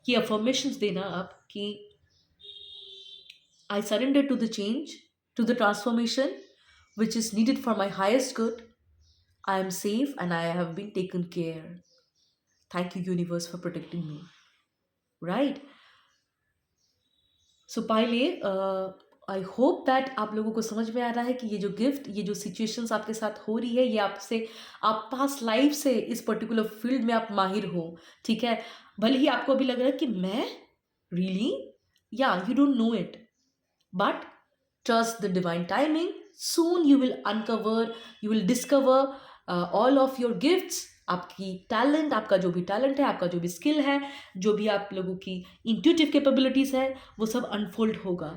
ये अफर्मेशंस देना आप कि I surrender to the change, to the transformation which is needed for my highest good. I am safe and I have been taken care. Thank you, universe, for protecting me. Right? So, पहले I hope that आप लोगों को समझ में आ रहा है कि ये जो गिफ्ट, ये जो सिचुएशंस आपके साथ हो रही है, ये आपसे, आप पास्ट लाइफ से इस पर्टिकुलर फील्ड में आप माहिर हो, ठीक है। भले ही आपको अभी लग रहा है कि मैं रियली, या you don't know it, but trust the divine timing. Soon you will uncover, you will discover all of your gifts. आपकी टैलेंट, आपका जो भी टैलेंट है, आपका जो भी स्किल है, जो भी आप लोगों की इंट्यूटिव कैपेबिलिटीज है, वो सब अनफोल्ड होगा,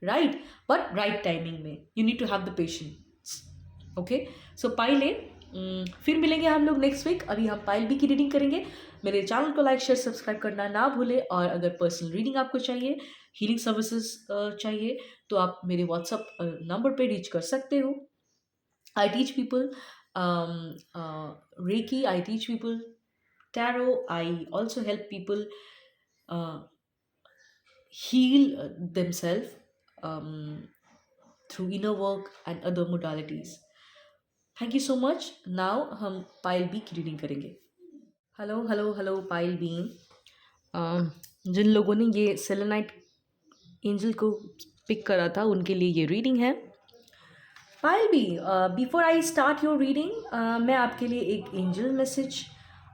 राइट, बट राइट टाइमिंग में। You need to have the patience. Okay, so pile A, फिर मिलेंगे हम लोग नेक्स्ट वीक। अभी हम पाइल बी की रीडिंग करेंगे। मेरे चैनल को लाइक शेयर सब्सक्राइब करना ना भूले, और अगर पर्सनल रीडिंग आपको चाहिए, हीलिंग सर्विसेज चाहिए, तो आप मेरे व्हाट्सअप नंबर पे रीच कर सकते हो। I teach people reiki, I teach people tarot, I also help people heal themselves through inner work and other modalities. Thank you so much. Now हम पाइल बी की रीडिंग करेंगे। Hello hello hello pile B. जिन लोगों ने ये selenite angel को pick करा था, उनके लिए ये रीडिंग है। Pile B, before I start your reading, मैं आपके लिए एक एंजल मैसेज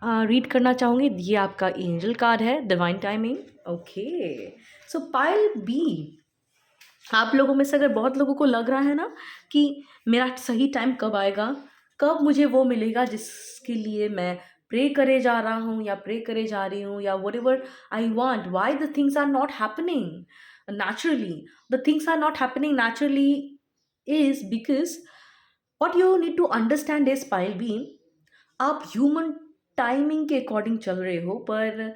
रीड करना चाहूँगी। ये आपका एंजल कार्ड है, divine timing. Okay, so pile B, आप लोगों में से अगर बहुत लोगों को लग रहा है ना कि मेरा सही टाइम कब आएगा, कब मुझे वो मिलेगा जिसके लिए मैं प्रे करे जा रहा हूँ या प्रे करे जा रही हूँ, या whatever I want, why the things are not happening naturally, the things are not happening naturally is because what you need to understand is pile B, आप ह्यूमन टाइमिंग के अकॉर्डिंग चल रहे हो, पर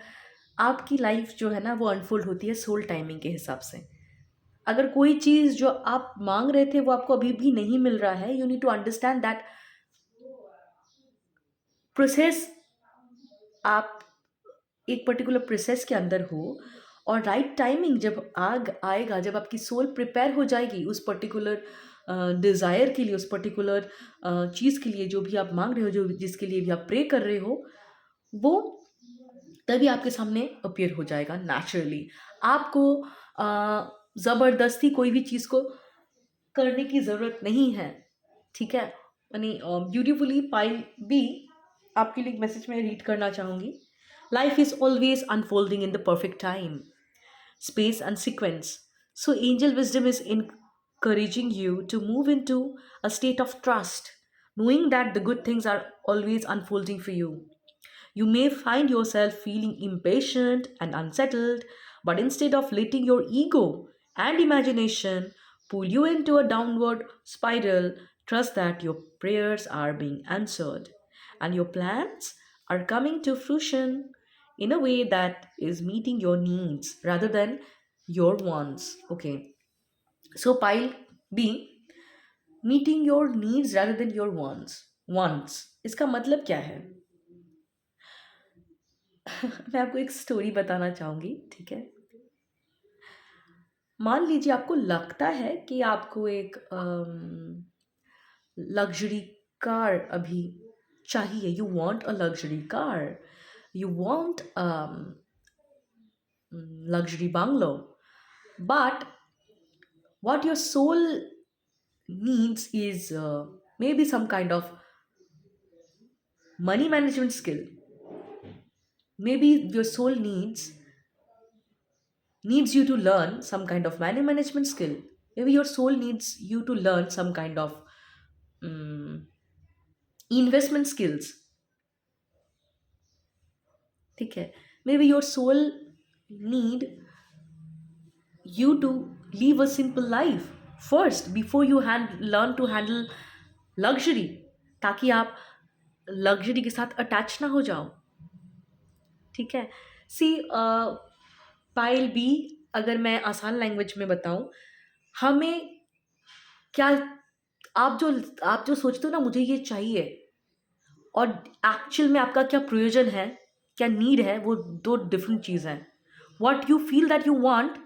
आपकी लाइफ जो है ना वो अनफोल्ड होती है सोल टाइमिंग के हिसाब से। अगर कोई चीज़ जो आप मांग रहे थे वो आपको अभी भी नहीं मिल रहा है, you need to understand that process, आप एक पर्टिकुलर प्रोसेस के अंदर हो, और राइट टाइमिंग जब आएगा, जब आपकी सोल प्रिपेयर हो जाएगी उस पर्टिकुलर डिज़ायर के लिए, उस पर्टिकुलर चीज़ के लिए जो भी आप मांग रहे हो, जो जिसके लिए भी आप प्रे कर रहे हो, वो तभी आपके सामने अपीयर हो जाएगा नेचुरली। आपको ज़बरदस्ती कोई भी चीज़ को करने की ज़रूरत नहीं है, ठीक है। यानी ब्यूटीफुली पाइल बी, आपके लिए एक मैसेज मैं रीड करना चाहूँगी। Life is always unfolding in the perfect time, space, and sequence. So, angel wisdom is encouraging you to move into a state of trust, knowing that the good things are always unfolding for you. You may find yourself feeling impatient and unsettled, but instead of letting your ego and imagination pull you into a downward spiral, trust that your prayers are being answered and your plans are coming to fruition in a way that is meeting your needs rather than your wants. Okay, so pile B, meeting your needs rather than your wants. Wants, इसका मतलब क्या है? मैं आपको एक story बताना चाहूँगी, ठीक है। मान लीजिए आपको लगता है कि आपको एक लग्जरी कार अभी चाहिए, you want a luxury car, you want luxury bungalow, but what your soul needs is maybe some kind of money management skill. Maybe your soul needs you to learn some kind of money management skill. Maybe your soul needs you to learn some kind of um, investment skills, ठीक है। Maybe your soul need you to live a simple life first before you learn to handle luxury, ताकि आप luxury के साथ attach ना हो जाओ, ठीक है। सी पाइल बी, अगर मैं आसान लैंग्वेज में बताऊं, हमें क्या, आप जो सोचते हो ना मुझे ये चाहिए, और एक्चुअल में आपका क्या प्रयोजन है, क्या नीड है, वो दो डिफरेंट चीज़ हैं। What you feel that you want,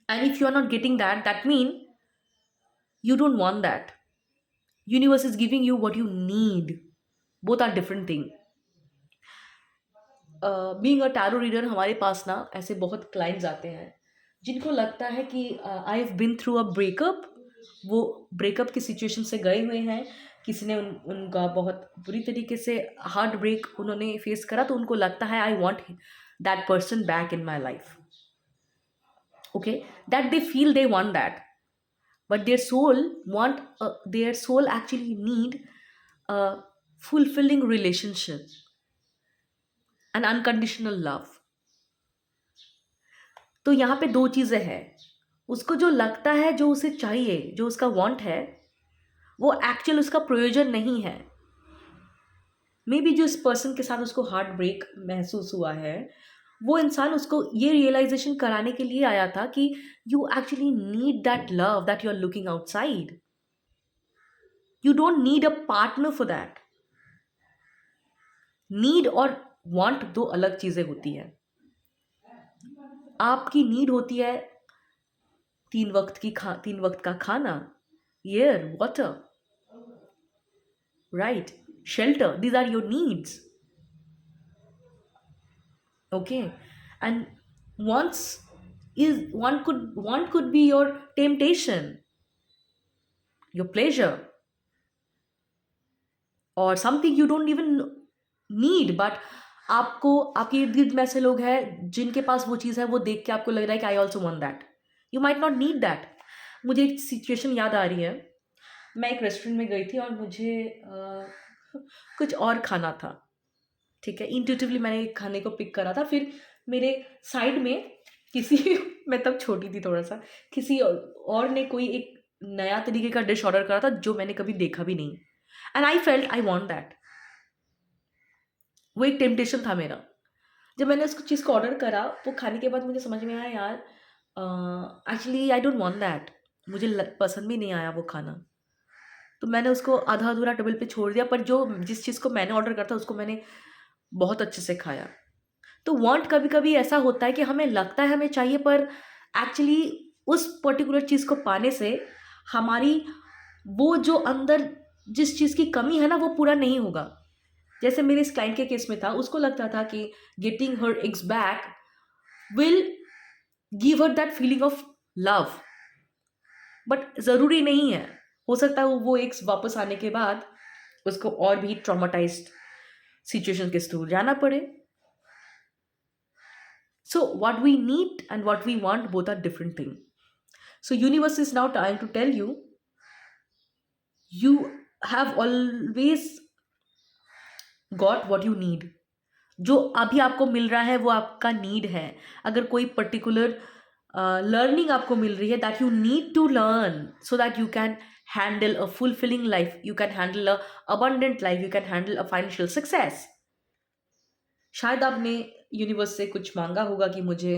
and if you are not getting that, that mean you don't want that. Universe is giving you what you need, both are different thing. Being a tarot reader, हमारे पास ना ऐसे बहुत clients आते हैं जिनको लगता है कि I have been through a breakup, वो ब्रेकअप की सिचुएशन से गए हुए हैं, किसी ने उनका बहुत बुरी तरीके से हार्ट ब्रेक उन्होंने फेस करा, तो उनको लगता है I want that person back in my life. Okay, that they feel they want that, but their soul actually need a fulfilling relationship, an unconditional love. तो यहाँ पे दो चीजें हैं. उसको जो लगता है, जो उसे चाहिए, जो उसका वांट है, वो एक्चुअल उसका प्रयोजन नहीं है. मे बी जो इस पर्सन के साथ उसको हार्ट ब्रेक महसूस हुआ है, वो इंसान उसको ये रियलाइजेशन कराने के लिए आया था कि you actually need that love that you are looking outside. You don't need a partner for that. Need और वांट दो अलग चीजें होती हैं. आपकी नीड होती है तीन वक्त का खाना, air, water, right, shelter. These are your needs. Okay, and wants is one could be your temptation, your pleasure, or something you don't even need, but आपको आपके इर्द गिर्द में ऐसे लोग हैं जिनके पास वो चीज़ है, वो देख के आपको लग रहा है कि I also want that. You might not need that. मुझे एक सिचुएशन याद आ रही है. मैं एक रेस्टोरेंट में गई थी और मुझे कुछ और खाना था. ठीक है, इंट्यूटिवली मैंने खाने को पिक करा था. फिर मेरे साइड में किसी मैं तब छोटी थी थोड़ा सा, किसी और ने कोई एक नया तरीके का डिश ऑर्डर करा था जो मैंने कभी देखा भी नहीं. And I felt I want that. वो एक टेम्पटेशन था मेरा. जब मैंने उसको चीज़ को ऑर्डर करा, वो खाने के बाद मुझे समझ में आया, यार actually I don't want that. मुझे पसंद भी नहीं आया वो खाना. तो मैंने उसको आधा अधूरा टेबल पे छोड़ दिया. पर जो जिस चीज़ को मैंने ऑर्डर करा था उसको मैंने बहुत अच्छे से खाया. तो वांट कभी कभी ऐसा होता है कि हमें लगता है हमें चाहिए, पर एक्चुअली उस पर्टिकुलर चीज़ को पाने से हमारी वो जो अंदर जिस चीज़ की कमी है ना, वो पूरा नहीं होगा. जैसे मेरे इस क्लाइंट के केस में था, उसको लगता था कि getting her eggs back will give her that feeling of love. But ज़रूरी नहीं है. हो सकता है वो एग्स वापस आने के बाद उसको और भी ट्रॉमाटाइज्ड सिचुएशन के थ्रू जाना पड़े. So what we need and what we want both are different things. So universe is now trying to tell you, you have always got what you need. जो अभी आपको मिल रहा है वो आपका नीड है. अगर कोई पर्टिकुलर लर्निंग आपको मिल रही है, that you need to learn so that you can handle a fulfilling life, you can handle a abundant life, you can handle a financial success. शायद आपने यूनिवर्स से कुछ मांगा होगा कि मुझे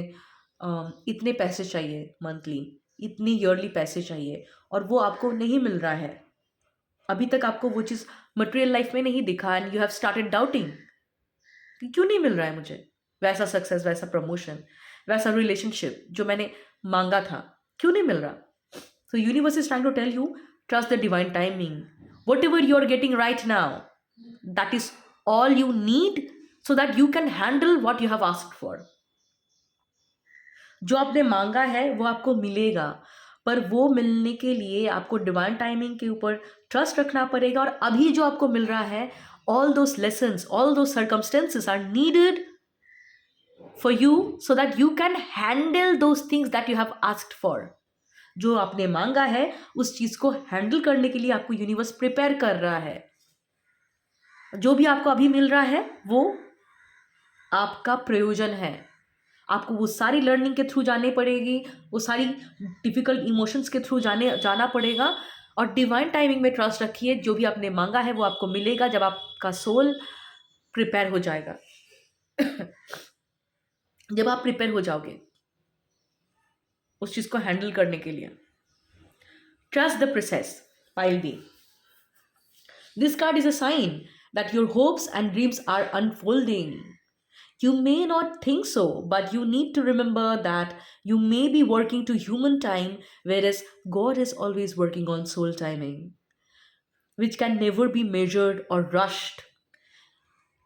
इतने पैसे चाहिए मंथली, इतनी ईयरली पैसे चाहिए, और वो आपको नहीं मिल रहा है. अभी तक आपको वो चीज़ मटेरियल लाइफ में नहीं दिखा, and you have started doubting कि क्यों नहीं मिल रहा है मुझे वैसा सक्सेस, वैसा प्रमोशन, वैसा रिलेशनशिप जो मैंने मांगा था, क्यों नहीं मिल रहा. So universe is trying to tell you, trust the divine timing. Whatever you are getting right now, that is all you need so that you can handle what you have asked for. जो आपने मांगा है वो आपको मिलेगा, पर वो मिलने के लिए आपको डिवाइन टाइमिंग के ऊपर ट्रस्ट रखना पड़ेगा. और अभी जो आपको मिल रहा है, all those lessons, all those circumstances are needed for you so that you can handle those things that you have asked for. जो आपने मांगा है उस चीज को हैंडल करने के लिए आपको यूनिवर्स प्रिपेयर कर रहा है. जो भी आपको अभी मिल रहा है वो आपका प्रयोजन है. आपको वो सारी लर्निंग के थ्रू जाने पड़ेगी, वो सारी डिफिकल्ट इमोशंस के थ्रू जाना पड़ेगा. और डिवाइन टाइमिंग में ट्रस्ट रखिए, जो भी आपने मांगा है वो आपको मिलेगा जब आपका सोल प्रिपेयर हो जाएगा. जब आप प्रिपेयर हो जाओगे उस चीज को हैंडल करने के लिए. Trust the process, pile B. This card is a sign that your hopes and dreams are unfolding. You may not think so, but you need to remember that you may be working to human time, whereas God is always working on soul timing, which can never be measured or rushed.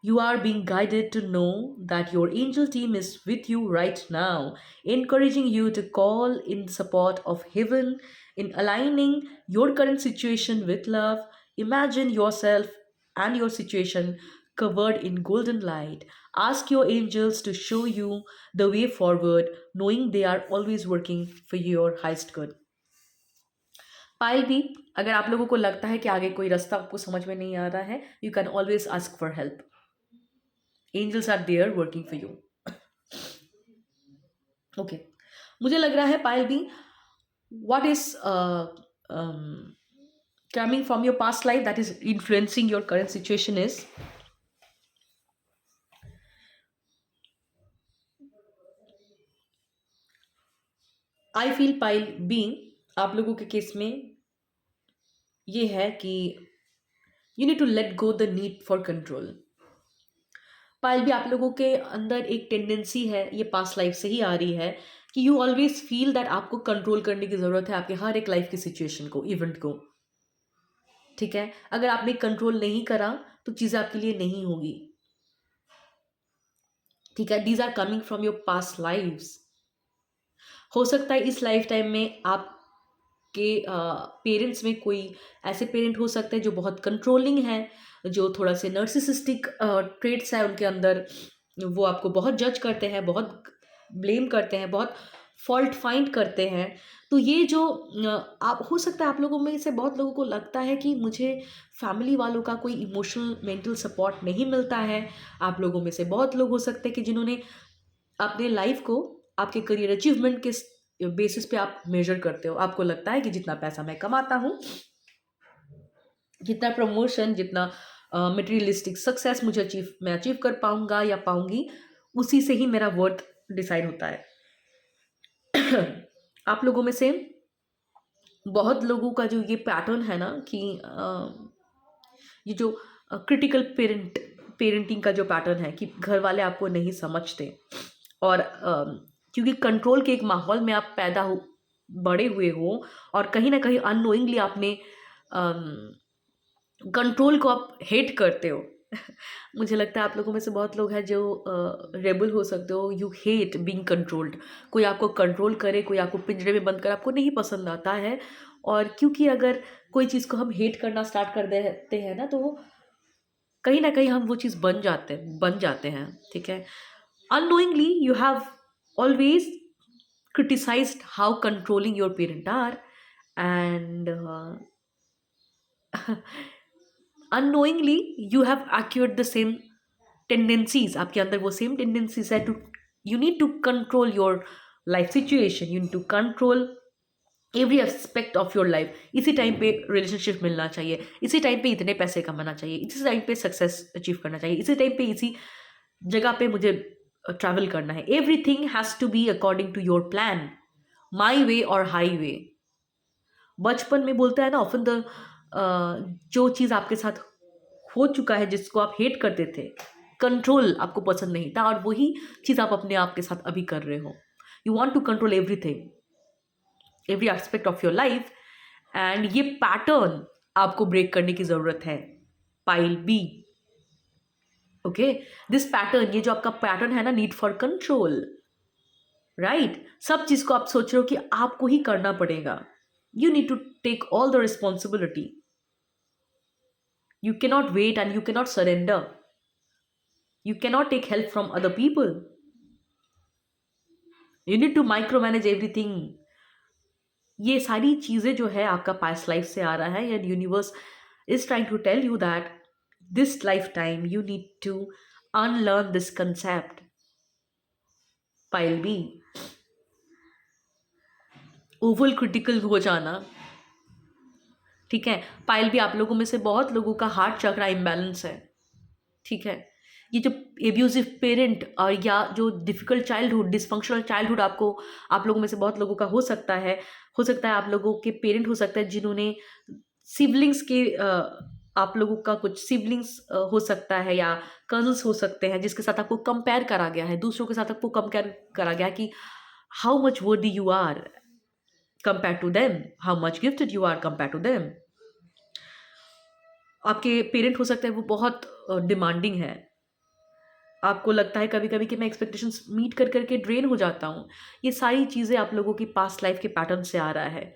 You are being guided to know that your angel team is with you right now, encouraging you to call in support of heaven, in aligning your current situation with love. Imagine yourself and your situation covered in golden light. Ask your angels to show you the way forward, knowing they are always working for your highest good. Pile B, अगर आप लोगों को लगता है कि आगे कोई रास्ता आपको समझ में नहीं आ रहा है, you can always ask for help. Angels are there working for you. Okay, मुझे लग रहा है pile B, what is coming from your past life that is influencing your current situation is I feel pile B, आप लोगों के case में ये है कि you need to let go the need for control. पायल भी, आप लोगों के अंदर एक टेंडेंसी है, ये पास्ट लाइफ से ही आ रही है, कि यू ऑलवेज फील दैट आपको कंट्रोल करने की ज़रूरत है आपके हर एक लाइफ की सिचुएशन को, इवेंट को. ठीक है, अगर आपने कंट्रोल नहीं करा तो चीज़ें आपके लिए नहीं होगी. ठीक है, these are coming from your past lives. हो सकता है इस लाइफ टाइम में आपके पेरेंट्स में कोई ऐसे पेरेंट हो सकते हैं जो बहुत कंट्रोलिंग है, जो थोड़ा से नर्सिसिस्टिक ट्रेट्स है उनके अंदर. वो आपको बहुत जज करते हैं, बहुत ब्लेम करते हैं, बहुत फॉल्ट फाइंड करते हैं. तो ये जो आप, हो सकता है आप लोगों में से बहुत लोगों को लगता है कि मुझे फैमिली वालों का कोई इमोशनल मेंटल सपोर्ट नहीं मिलता है. आप लोगों में से बहुत लोग हो सकते हैं कि जिन्होंने अपने लाइफ को आपके करियर अचीवमेंट के बेसिस पे आप मेजर करते हो. आपको लगता है कि जितना पैसा मैं कमाता हूँ, जितना प्रमोशन, जितना मटेरियलिस्टिक सक्सेस मैं अचीव कर पाऊंगा या पाऊंगी, उसी से ही मेरा वर्थ डिसाइड होता है. आप लोगों में से बहुत लोगों का जो ये पैटर्न है ना कि ये जो क्रिटिकल पेरेंटिंग का जो पैटर्न है कि घर वाले आपको नहीं समझते, और क्योंकि कंट्रोल के एक माहौल में आप बड़े हुए हो, और कहीं ना कहीं अननोइंगली आपने कंट्रोल को आप हेट करते हो. मुझे लगता है आप लोगों में से बहुत लोग हैं जो रेबल हो सकते हो. You hate being controlled. कोई आपको कंट्रोल करे, कोई आपको पिंजरे में बंद करे, आपको नहीं पसंद आता है. और क्योंकि अगर कोई चीज़ को हम हेट करना स्टार्ट कर देते हैं ना, तो कहीं ना कहीं हम वो चीज़ बन जाते हैं. ठीक है, unknowingly you have always criticized how controlling your parent are, and unknowingly you have acquired the same tendencies. आपके अंदर वो सेम टेंडेंसीज है too, you need to control your life situation, you need to control every aspect of your life. इसी time पे relationship मिलना चाहिए, इसी time पे इतने पैसे कमाना चाहिए, इसी टाइम पे सक्सेस अचीव करना चाहिए, इसी टाइम पे इसी जगह पे मुझे ट्रैवल करना है. Everything has to be according to your plan, my way or high वे. बचपन में बोलता है ना ऑफन द, जो चीज़ आपके साथ हो चुका है, जिसको आप हेट करते थे, कंट्रोल आपको पसंद नहीं था, और वही चीज़ आप अपने आप के साथ अभी कर रहे हो. You want to control everything, every aspect of your life, and ये पैटर्न आपको ब्रेक करने की ज़रूरत है. Pile B, okay, this pattern, ये जो आपका पैटर्न है ना, नीड फॉर कंट्रोल, राइट. सब चीज़ को आप सोच रहे हो कि आपको ही करना पड़ेगा. You need to take all the responsibility. You cannot wait and you cannot surrender. You cannot take help from other people. You need to micromanage everything. ये सारी चीज़ें जो है आपका पास्ट लाइफ से आ रहा है, and universe is trying to tell you that this lifetime you need to unlearn this concept. Pile B, Oval critical हो जाना. ठीक है, पाइल भी, आप लोगों में से बहुत लोगों का हार्ट चक्रा इम्बैलेंस है. ठीक है, ये जो एब्यूजिव पेरेंट और या जो डिफ़िकल्ट चाइल्डहुड, डिसफंक्शनल चाइल्डहुड आप लोगों में से बहुत लोगों का हो सकता है. आप लोगों के पेरेंट हो सकते हैं जिन्होंने सिबलिंग्स के आप लोगों का कुछ सिबलिंग्स हो सकता है, या कजन्स हो सकते हैं, जिसके साथ आपको कंपेयर करा गया है, दूसरों के साथ आपको कंपेयर करा गया है कि how much worthy you are compare to them, how much gifted you are compare to them. आपके पेरेंट हो सकते हैं वो बहुत डिमांडिंग है, आपको लगता है कभी कभी कि मैं एक्सपेक्टेशंस मीट कर करके ड्रेन हो जाता हूँ। ये सारी चीज़ें आप लोगों की पास्ट लाइफ के पैटर्न से आ रहा है।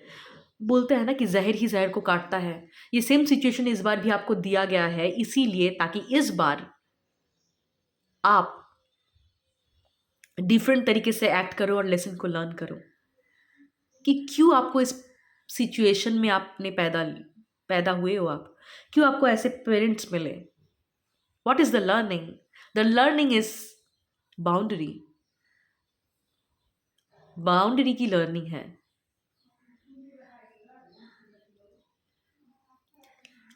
बोलते हैं ना कि जहर ही जहर को काटता है। ये सेम सिचुएशन इस बार भी आपको दिया गया है, इसीलिए ताकि इस बार आप डिफरेंट तरीके से एक्ट करो और लेसन को लर्न करो कि क्यों आपको इस सिचुएशन में आपने पैदा पैदा हुए हो, आप क्यों आपको ऐसे पेरेंट्स मिले। What is the learning? The learning is boundary. Boundary की लर्निंग है।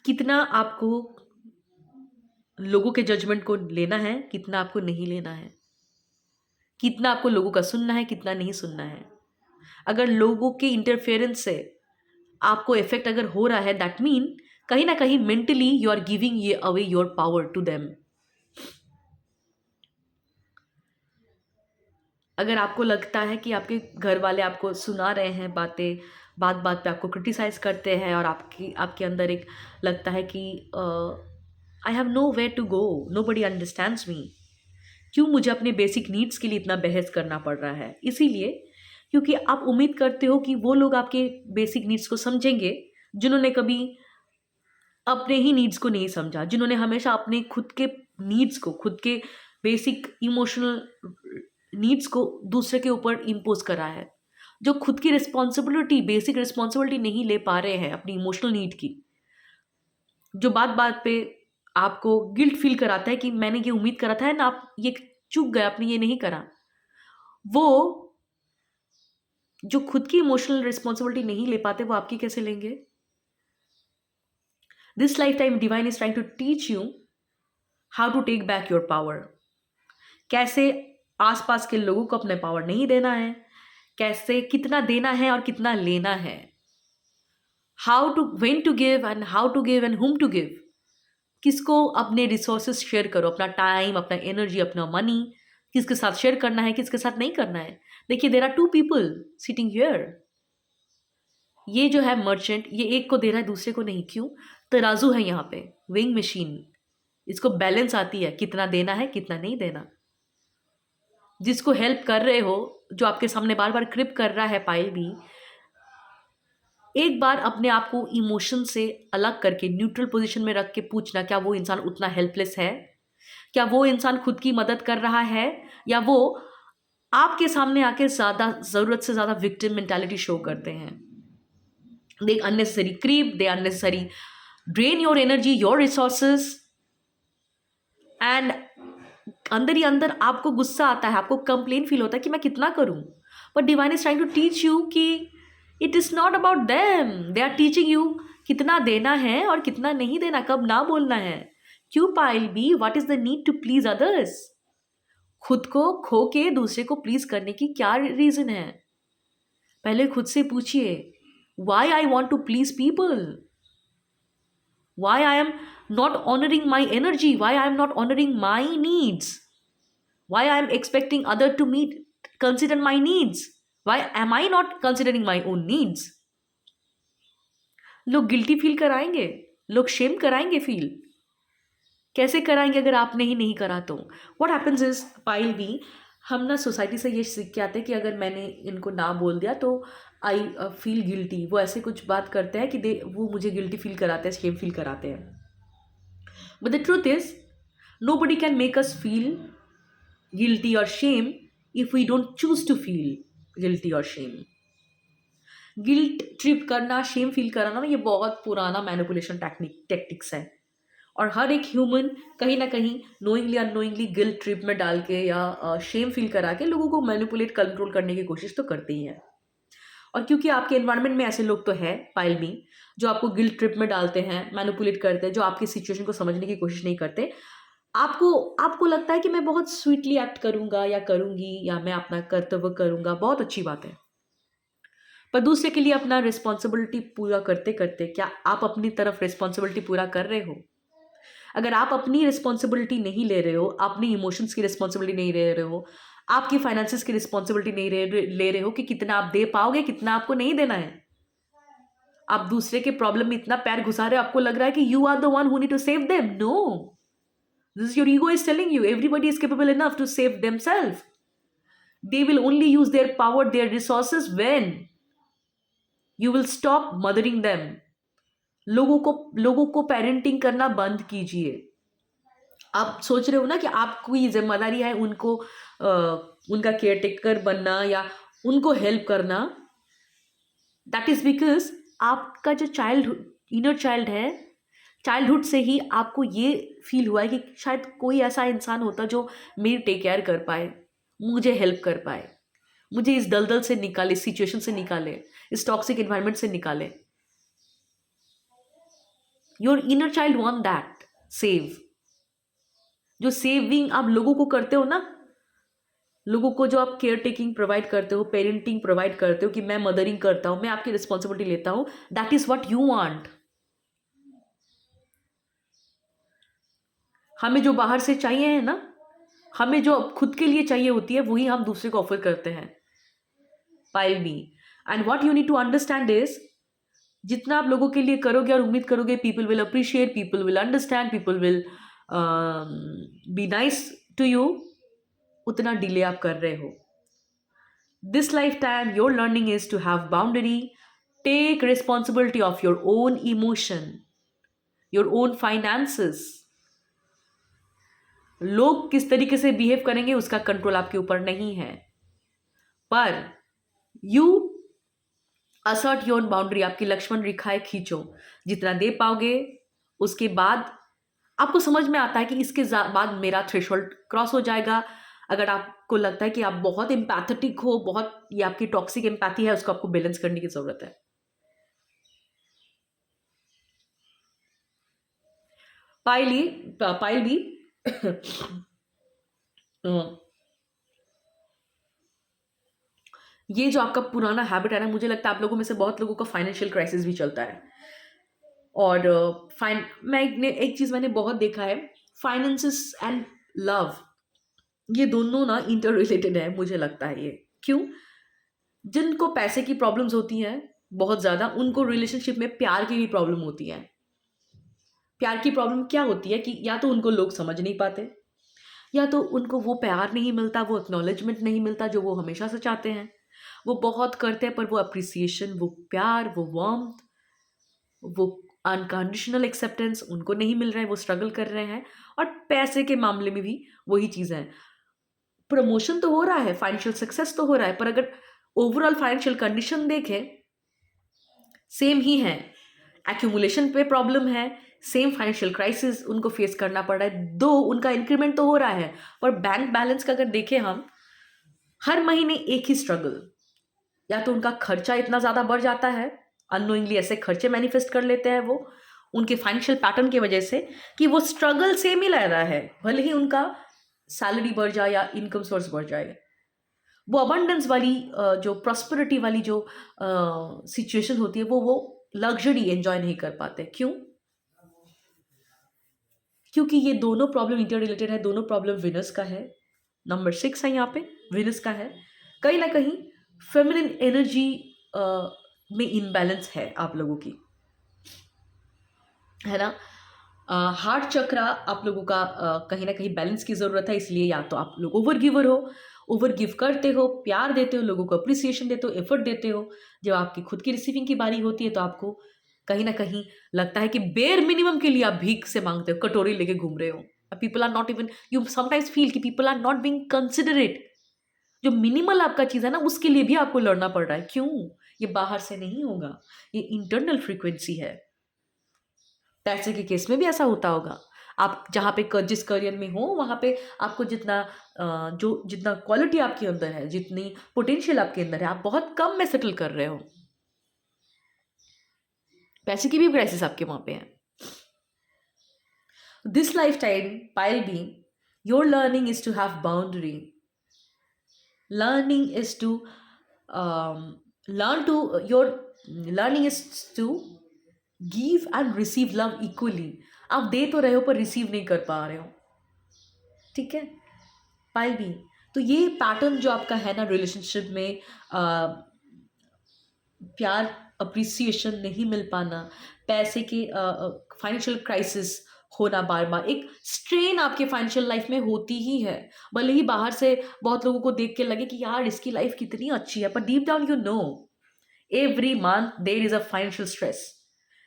कितना आपको लोगों के जजमेंट को लेना है, कितना आपको नहीं लेना है, कितना आपको लोगों का सुनना है, कितना नहीं सुनना है। अगर लोगों के इंटरफेरेंस से आपको इफेक्ट अगर हो रहा है, दैट मीन कहीं ना कहीं mentally you are giving away your power to them. अगर आपको लगता है कि आपके घर वाले आपको सुना रहे हैं बातें, बात बात पे आपको क्रिटिसाइज करते हैं और आपके अंदर एक लगता है कि I have nowhere to go, nobody understands me, क्यों मुझे अपने बेसिक नीड्स के लिए इतना बहस करना पड़ रहा है? इसीलिए क्योंकि आप उम्मीद करते हो कि वो लोग आपके बेसिक नीड्स को समझेंगे जिन्होंने कभी अपने ही नीड्स को नहीं समझा, जिन्होंने हमेशा अपने खुद के नीड्स को, खुद के बेसिक इमोशनल नीड्स को दूसरे के ऊपर इम्पोज करा है, जो खुद की रिस्पॉन्सिबिलिटी, बेसिक रिस्पॉन्सिबिलिटी नहीं ले पा रहे हैं अपनी इमोशनल नीड की, जो बात बात पे आपको गिल्ट फील कराता है कि मैंने ये उम्मीद करा था ना, आप ये चूक गए, आपने ये नहीं करा। वो जो खुद की इमोशनल रिस्पॉन्सिबिलिटी नहीं ले पाते, वो आपकी कैसे लेंगे? This lifetime divine is trying to teach you how to take back your power. कैसे आसपास के लोगों को अपने पावर नहीं देना है, कैसे कितना देना है और कितना लेना है, how to when to give and whom to give. किसको अपने रिसोर्सेज शेयर करो, अपना टाइम, अपना एनर्जी, अपना मनी किसके साथ शेयर करना है, किसके साथ नहीं करना है। देखिए, there are two people sitting here. ये जो है मर्चेंट, ये एक को दे रहा है, दूसरे को नहीं। क्यों? तराजू है यहाँ पे, वेइंग मशीन, इसको बैलेंस आती है कितना देना है, कितना नहीं देना। जिसको हेल्प कर रहे हो, जो आपके सामने बार बार क्रिप कर रहा है पायल भी, एक बार अपने आप को इमोशन से अलग करके न्यूट्रल पोजीशन में रख के पूछना, क्या वो इंसान उतना हेल्पलेस है? क्या वो इंसान खुद की मदद कर रहा है, या वो आपके सामने आके ज्यादा जरूरत से ज्यादा विक्टिम मेंटालिटी शो करते हैं? They unnecessary creep, they unnecessary drain your energy, your resources, and अंदर ही अंदर आपको गुस्सा आता है, आपको कंप्लेन फील होता है कि मैं कितना करूं। But divine is trying to teach you कि it is not about them, they are teaching you कितना देना है और कितना नहीं देना, कब ना बोलना है। क्यों pile B? What is the need to please others? खुद को खो के दूसरे को प्लीज करने की क्या रीजन है? पहले खुद से पूछिए, why I want to please people? Why I am not honoring my energy? Why I am not honoring my needs? Why I am expecting other to consider my needs? Why am I not considering my own needs? लोग guilty feel कराएंगे, लोग Shem कराएंगे feel. कैसे कराएंगे अगर आपने ही नहीं करा तो? What happens is pile B, हम ना सोसाइटी से ये सीख के आते हैं कि अगर मैंने इनको ना बोल दिया तो आई फील गिल्टी। वो ऐसे कुछ बात करते हैं कि वो मुझे गिल्टी फील कराते हैं, शेम फील कराते हैं। But the truth is, nobody can make us feel guilty or shame if we don't choose to feel guilty or shame. Guilt trip करना, शेम फील कराना ना, ये बहुत पुराना मैनिपुलेशन टेक्टिक्स है। और हर एक ह्यूमन कहीं ना कहीं नोइंगली अननोइंगली गिल्ट ट्रिप में डाल के या शेम फील करा के लोगों को मैनिपुलेट, कंट्रोल करने की कोशिश तो करते ही हैं। और क्योंकि आपके एनवायरनमेंट में ऐसे लोग तो है पाइल मी, जो आपको गिल्ट ट्रिप में डालते हैं, मैनिपुलेट करते हैं, जो आपकी सिचुएशन को समझने की कोशिश नहीं करते। आपको लगता है कि मैं बहुत स्वीटली एक्ट करूंगा या करूंगी, या मैं अपना कर्तव्य करूंगा, बहुत अच्छी बात है। पर दूसरे के लिए अपना रिस्पॉन्सिबिलिटी पूरा करते करते क्या आप अपनी तरफ रिस्पॉन्सिबिलिटी पूरा कर रहे हो? अगर आप अपनी रिस्पॉन्सिबिलिटी नहीं ले रहे हो, अपनी इमोशंस की रिस्पॉन्सिबिलिटी नहीं ले रहे हो, आपकी फाइनेंसिस की रिस्पॉन्सिबिलिटी नहीं ले रहे हो कि कितना आप दे पाओगे, कितना आपको नहीं देना है, आप दूसरे के प्रॉब्लम में इतना पैर घुसा रहे हो, आपको लग रहा है कि you are the one who need to save them. No, This is your ego is telling you everybody is capable enough to save themselves. They will only use their power, their resources when you will stop mothering them. लोगों को parenting करना बंद कीजिए. आप सोच रहे हो ना कि आपको ये जिम्मेदारी है उनको उनका केयर टेकर बनना या उनको हेल्प करना. दैट इज बिकॉज आपका जो चाइल्ड इनर चाइल्ड है, चाइल्डहुड से ही आपको ये फील हुआ है कि शायद कोई ऐसा इंसान होता जो मेरी टेक केयर कर पाए, मुझे हेल्प कर पाए, मुझे इस दलदल से निकाले, इस सिचुएशन से निकाले, इस टॉक्सिक एनवायरनमेंट से निकाले. Your inner child want that save. जो सेविंग आप लोगों को करते हो ना, लोगों को जो आप केयर टेकिंग प्रोवाइड करते हो, पेरेंटिंग प्रोवाइड करते हो कि मैं मदरिंग करता हूं, मैं आपकी रिस्पॉन्सिबिलिटी लेता हूं, that is what you want. हमें जो बाहर से चाहिए है ना, हमें जो खुद के लिए चाहिए होती है वही हम दूसरे को ऑफर करते हैं. Pile me. And what you need to understand is, जितना आप लोगों के लिए करोगे और उम्मीद करोगे people will appreciate, people will understand, people will be nice to you, उतना डिले आप कर रहे हो. This lifetime your learning is to have boundary. Take responsibility of your own emotion, your own finances. लोग किस तरीके से behave करेंगे उसका कंट्रोल आपके ऊपर नहीं है, पर यू असर्ट योर बाउंड्री. आपकी लक्ष्मण रेखाएं खींचो. जितना दे पाओगे उसके बाद आपको समझ में आता है कि इसके बाद मेरा थ्रेशोल्ड क्रॉस हो जाएगा. अगर आपको लगता है कि आप बहुत एम्पैथेटिक हो, बहुत ये आपकी टॉक्सिक एम्पैथी है, उसको आपको बैलेंस करने की जरूरत है. पाइल भी ये जो आपका पुराना हैबिट है ना, मुझे लगता है आप लोगों में से बहुत लोगों का फाइनेंशियल क्राइसिस भी चलता है. और एक चीज मैंने बहुत देखा है, फाइनेंसिस एंड लव, ये दोनों ना इंटर रिलेटेड है. मुझे लगता है ये क्यों, जिनको पैसे की प्रॉब्लम्स होती हैं बहुत ज्यादा, उनको रिलेशनशिप में प्यार की भी प्रॉब्लम होती है. प्यार की प्रॉब्लम क्या होती है कि या तो उनको लोग समझ नहीं पाते, या तो उनको वो प्यार नहीं मिलता, वो एक्नॉलेजमेंट नहीं मिलता जो वो हमेशा से चाहते हैं. वो बहुत करते हैं पर वो अप्रिसिएशन, वो प्यार, वो वार्मथ, वो अनकंडीशनल एक्सेप्टेंस उनको नहीं मिल रहा है. वो स्ट्रगल कर रहे हैं. और पैसे के मामले में भी वही चीज़ है. प्रमोशन तो हो रहा है, फाइनेंशियल सक्सेस तो हो रहा है, पर अगर ओवरऑल फाइनेंशियल कंडीशन देखें सेम ही है. एक्यूमुलेशन पे प्रॉब्लम है, सेम फाइनेंशियल क्राइसिस उनको फेस करना पड़ रहा है. दो उनका इंक्रीमेंट तो हो रहा है, पर बैंक बैलेंस का अगर देखें हम, हर महीने एक ही स्ट्रगल. या तो उनका खर्चा इतना ज़्यादा बढ़ जाता है, अननोइंगली ऐसे खर्चे मैनिफेस्ट कर लेते हैं वो उनके फाइनेंशियल पैटर्न की वजह से, कि वो स्ट्रगल सेम ही लग रहा है, भले ही उनका सैलरी बढ़ जाए या इनकम सोर्स बढ़ जाए. वो अबंडेंस वाली जो प्रॉस्पेरिटी वाली जो सिचुएशन होती है, वो लग्जरी एंजॉय नहीं कर पाते. क्यों? क्योंकि ये दोनों प्रॉब्लम इंटर रिलेटेड है. दोनों प्रॉब्लम विनस का है. नंबर 6 है यहाँ पे, विनस का है. कहीं ना कहीं फेमिनिन एनर्जी में इनबैलेंस है आप लोगों की, है ना. हार्ट चक्रा आप लोगों का कहीं ना कहीं बैलेंस की ज़रूरत है. इसलिए या तो आप लोग ओवर गिवर हो, ओवर गिव करते हो, प्यार देते हो, लोगों को अप्रिसिएशन देते हो, एफर्ट देते हो. जब आपकी खुद की रिसीविंग की बारी होती है तो आपको कहीं ना कहीं लगता है कि बेयर मिनिमम के लिए आप भीख से मांगते हो, कटोरी लेके घूम रहे हो. People are not even, you sometimes feel कि people are not being considerate. जो मिनिमल आपका चीज़ है ना, उसके लिए भी आपको लड़ना पड़ रहा है. क्यों? ये बाहर से नहीं होगा, ये इंटरनल फ्रीक्वेंसी है. पैसे के केस में भी ऐसा होता होगा. आप जहाँ पे जिस करियर में हो वहाँ पे आपको जितना क्वालिटी आपके अंदर है, जितनी पोटेंशियल आपके अंदर है, आप बहुत कम में सेटल कर रहे हो. पैसे की भी क्राइसिस आपके वहाँ पे है. This lifetime pile B, your learning is to have boundary. learning is to learn to your learning is to give and receive love equally. आप दे तो रहे हो पर रिसीव नहीं कर पा रहे हो. ठीक है पाइल भी. तो ये पैटर्न जो आपका है ना रिलेशनशिप में, प्यार, अप्रिसिएशन नहीं मिल पाना, पैसे के फाइनेंशियल क्राइसिस होना बार बार, एक स्ट्रेन आपके फाइनेंशियल लाइफ में होती ही है। भले ही बाहर से बहुत लोगों को देख के लगे कि यार इसकी लाइफ कितनी अच्छी है, पर deep down you know every month there is a financial stress.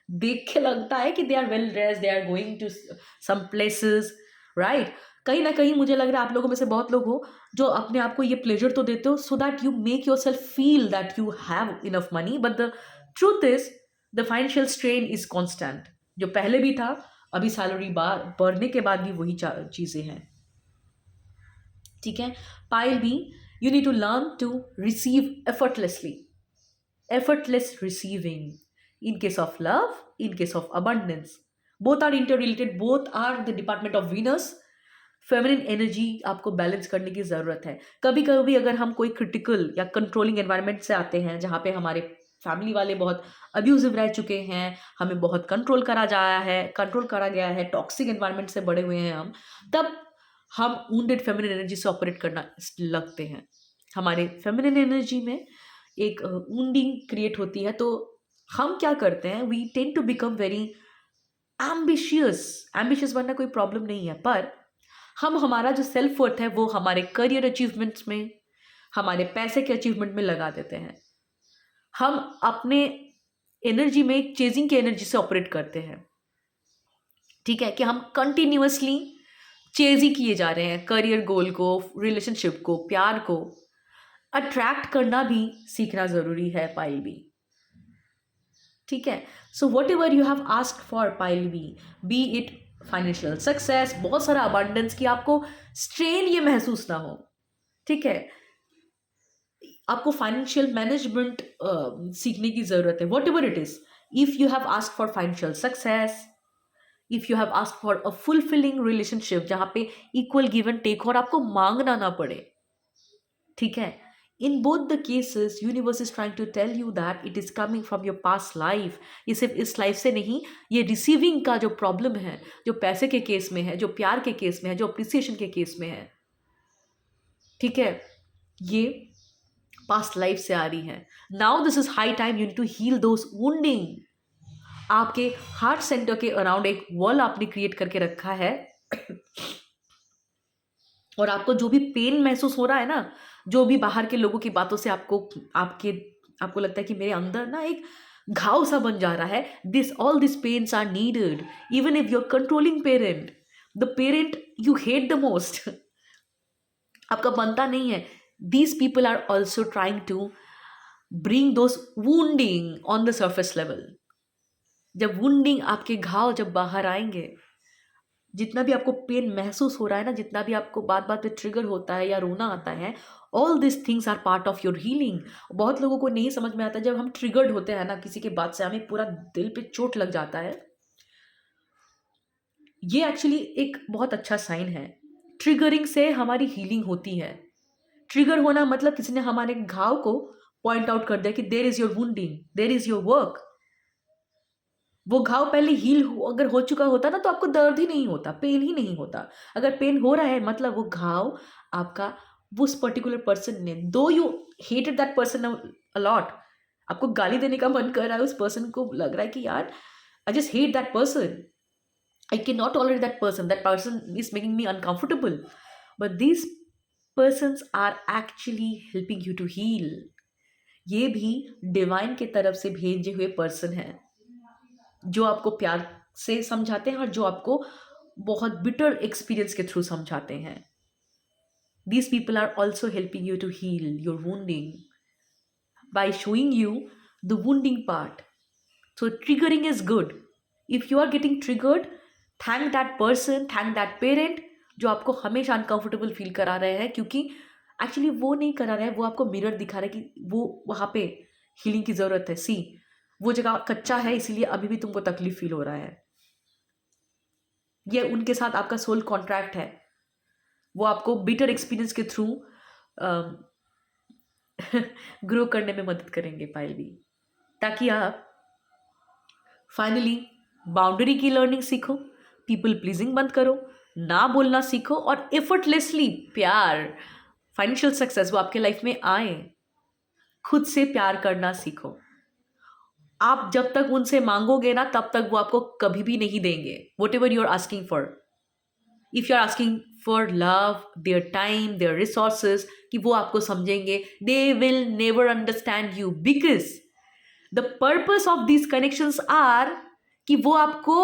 देख के लगता है कि they are well dress, they are going to some places, right. कहीं ना कहीं मुझे लग रहा है आप लोगों में से बहुत लोग हो जो अपने आप को ये प्लेजर तो देते हो सो that you make your self feel that you have enough money, but the truth is the financial strain is constant. जो पहले भी था, अभी सैलरी बढ़ने के बाद भी वही चीजें हैं। ठीक है। Pile B, you need to learn to receive effortlessly, effortless receiving in case of love, in case of abundance. Both are interrelated, both are the department of Venus. Feminine energy आपको बैलेंस करने की ज़रूरत है। कभी कभी अगर हम कोई क्रिटिकल या कंट्रोलिंग एनवायरनमेंट से आते हैं जहाँ पे हमारे फैमिली वाले बहुत अब्यूजिव रह चुके हैं, हमें बहुत कंट्रोल करा गया है, टॉक्सिक एनवायरनमेंट से बड़े हुए हैं हम, तब हम वुंडेड फेमिनिन एनर्जी से ऑपरेट करना लगते हैं। हमारे फेमिनिन एनर्जी में एक वुंडिंग क्रिएट होती है, तो हम क्या करते हैं, we tend to become very ambitious बनना कोई प्रॉब्लम नहीं है, पर हम हमारा जो सेल्फ वर्थ है वो हमारे करियर अचीवमेंट्स में, हमारे पैसे के अचीवमेंट में लगा देते हैं। हम अपने एनर्जी में एक चेजिंग की एनर्जी से ऑपरेट करते हैं। ठीक है, कि हम कंटिन्यूअसली चेज ही किए जा रहे हैं करियर गोल को, रिलेशनशिप को, प्यार को। अट्रैक्ट करना भी सीखना जरूरी है पाइल बी। ठीक है। So whatever you have asked for pile B it financial success, बहुत सारा अबंडेंस, की आपको स्ट्रेन ये महसूस ना हो। ठीक है, आपको फाइनेंशियल मैनेजमेंट सीखने की जरूरत है। What ever it is, if you have asked for financial success, if you have asked for a fulfilling relationship जहां पे इक्वल गिव एंड टेक और आपको मांगना ना पड़े। ठीक है, in both the cases universe is trying to tell you that it is coming from your past life। ये सिर्फ इस लाइफ से नहीं, ये रिसीविंग का जो प्रॉब्लम है, जो पैसे के केस में है, जो प्यार के केस में है, जो अप्रिसिएशन के केस में है, ठीक है, ये पास्ट लाइफ से आ रही है। Now this is high time you need to heal those wounding. आपके हार्ट सेंटर के अराउंड एक वॉल आपने क्रिएट करके रखा है और आपको जो भी पेन महसूस हो रहा है ना, जो भी बाहर के लोगों की बातों से आपको लगता है कि मेरे अंदर ना एक घाव सा बन जा रहा है, all this pains are needed. Even if you're controlling parent, the parent you hate the most, आपका बनता नहीं है, these people are also trying to bring those wounding on the surface level. जब वुंडिंग, आपके घाव जब बाहर आएंगे, जितना भी आपको पेन महसूस हो रहा है ना, जितना भी आपको बात बात पे ट्रिगर होता है या रोना आता है, all this things are part of your healing. बहुत लोगों को नहीं समझ में आता, जब हम ट्रिगर्ड होते हैं ना किसी के बात से, हमें पूरा दिल पे चोट लग जाता है। ये एक्चुअली एक बहुत अच्छा साइन है। ट्रिगरिंग से हमारी हीलिंग होती है। ट्रिगर होना मतलब किसी ने हमारे घाव को पॉइंट आउट कर दिया कि there is your wounding, there is your work. वो घाव पहले अगर हो चुका होता ना, तो आपको दर्द ही नहीं होता, पेन ही नहीं होता। अगर पेन हो रहा है मतलब वो घाव आपका, उस पर्टिकुलर पर्सन ने, though you hated that person a lot, आपको गाली देने का मन कर रहा है उस पर्सन को, लग रहा है कि यार I just hate that person, I can not tolerate that person is making me uncomfortable, but these persons are actually helping you to heal. ये भी डिवाइन के तरफ से भेजे हुए पर्सन हैं जो आपको प्यार से समझाते हैं और जो आपको बहुत बिटर एक्सपीरियंस के थ्रू समझाते हैं। These people are also helping you to heal your wounding by showing you the wounding part. So triggering is good. If you are getting triggered, thank that person, thank that parent जो आपको हमेशा uncomfortable feel करा रहे हैं, क्योंकि actually वो नहीं करा रहा है, वो आपको मिरर दिखा रहा है कि वो वहाँ पे हीलिंग की ज़रूरत है। सी, वो जगह कच्चा है, इसीलिए अभी भी तुमको तकलीफ फील हो रहा है। ये उनके साथ आपका सोल कॉन्ट्रैक्ट है, वो आपको बिटर एक्सपीरियंस के थ्रू ग्रो करने में मदद करेंगे पायल भी, ताकि आप फाइनली बाउंड्री की लर्निंग सीखो, पीपल प्लीजिंग बंद करो, ना बोलना सीखो और एफर्टलेसली प्यार, फाइनेंशियल सक्सेस वो आपके लाइफ में आए। खुद से प्यार करना सीखो। आप जब तक उनसे मांगोगे ना तब तक वो आपको कभी भी नहीं देंगे, whatever you are asking for. If you are asking for love, their time, their resources, कि वो आपको समझेंगे, they will never understand you, because the purpose of these connections are कि वो आपको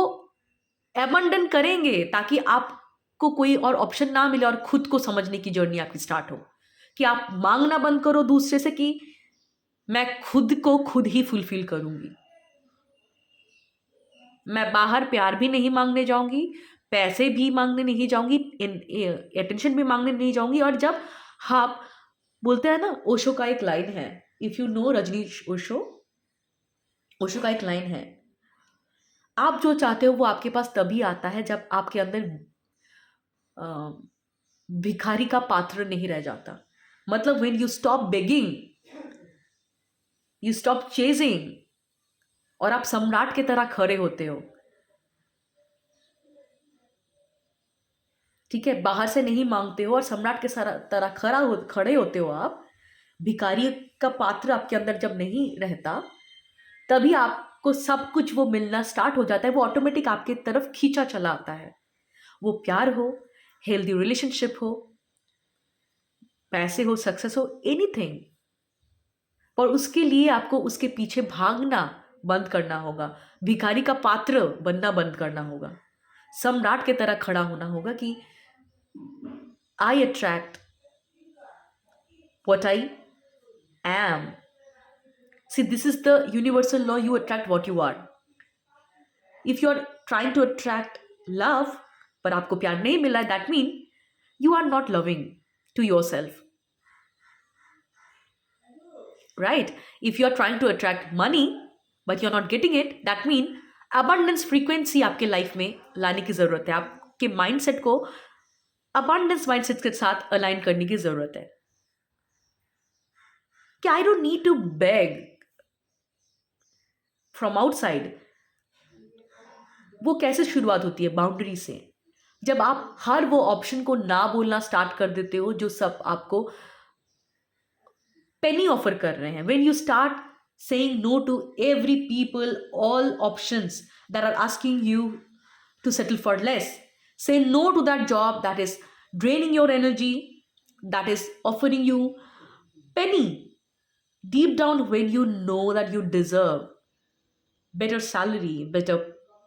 अबंडन करेंगे ताकि आपको कोई और ऑप्शन ना मिले और खुद को समझने की जर्नी आपकी स्टार्ट हो, कि आप मांगना बंद करो दूसरे से कि मैं खुद को खुद ही फुलफिल करूंगी, मैं बाहर प्यार भी नहीं मांगने जाऊंगी, पैसे भी मांगने नहीं जाऊंगी, अटेंशन भी मांगने नहीं जाऊंगी। और जब आप बोलते हैं ना, ओशो का एक लाइन है, if you know Rajneesh Osho, Osho का एक लाइन है, आप जो चाहते हो वो आपके पास तभी आता है जब आपके अंदर अ, भिखारी का पात्र नहीं रह जाता। मतलब when you stop begging, you stop chasing, और आप सम्राट की तरह खड़े होते हो। ठीक है, बाहर से नहीं मांगते हो और सम्राट के तरह खड़े होते हो आप। भिखारी का पात्र आपके अंदर जब नहीं रहता, तभी आपको सब कुछ वो मिलना स्टार्ट हो जाता है, वो ऑटोमेटिक आपके तरफ खींचा चला आता है। वो प्यार हो, हेल्दी रिलेशनशिप हो, पैसे हो, सक्सेस हो, एनीथिंग। और उसके लिए आपको उसके पीछे भागना बंद करना होगा, भिखारी का पात्र बनना बंद करना होगा, सम्राट की तरह खड़ा होना होगा कि आई attract what I am. See, this is the universal law, you attract what you are. If you're trying to attract love, पर आपको प्यार नहीं मिला, that means you are not loving to yourself. Right? If you're trying to attract money, but you're not getting it, that means abundance frequency आपके life में लाने की ज़रूरत है। आपके माइंडसेट को abundance माइंडसेट के साथ अलाइन करने की ज़रूरत है कि I don't need to beg from outside. वो कैसे शुरुआत होती है? बाउंड्री से। जब आप हर वो ऑप्शन को ना बोलना स्टार्ट कर देते हो जो सब आपको पेनी ऑफर कर रहे हैं, when you start saying no to every people, all options that are asking you to settle for less, say no to that job that is draining your energy, that is offering you penny. Deep down, when you know that you deserve better salary, better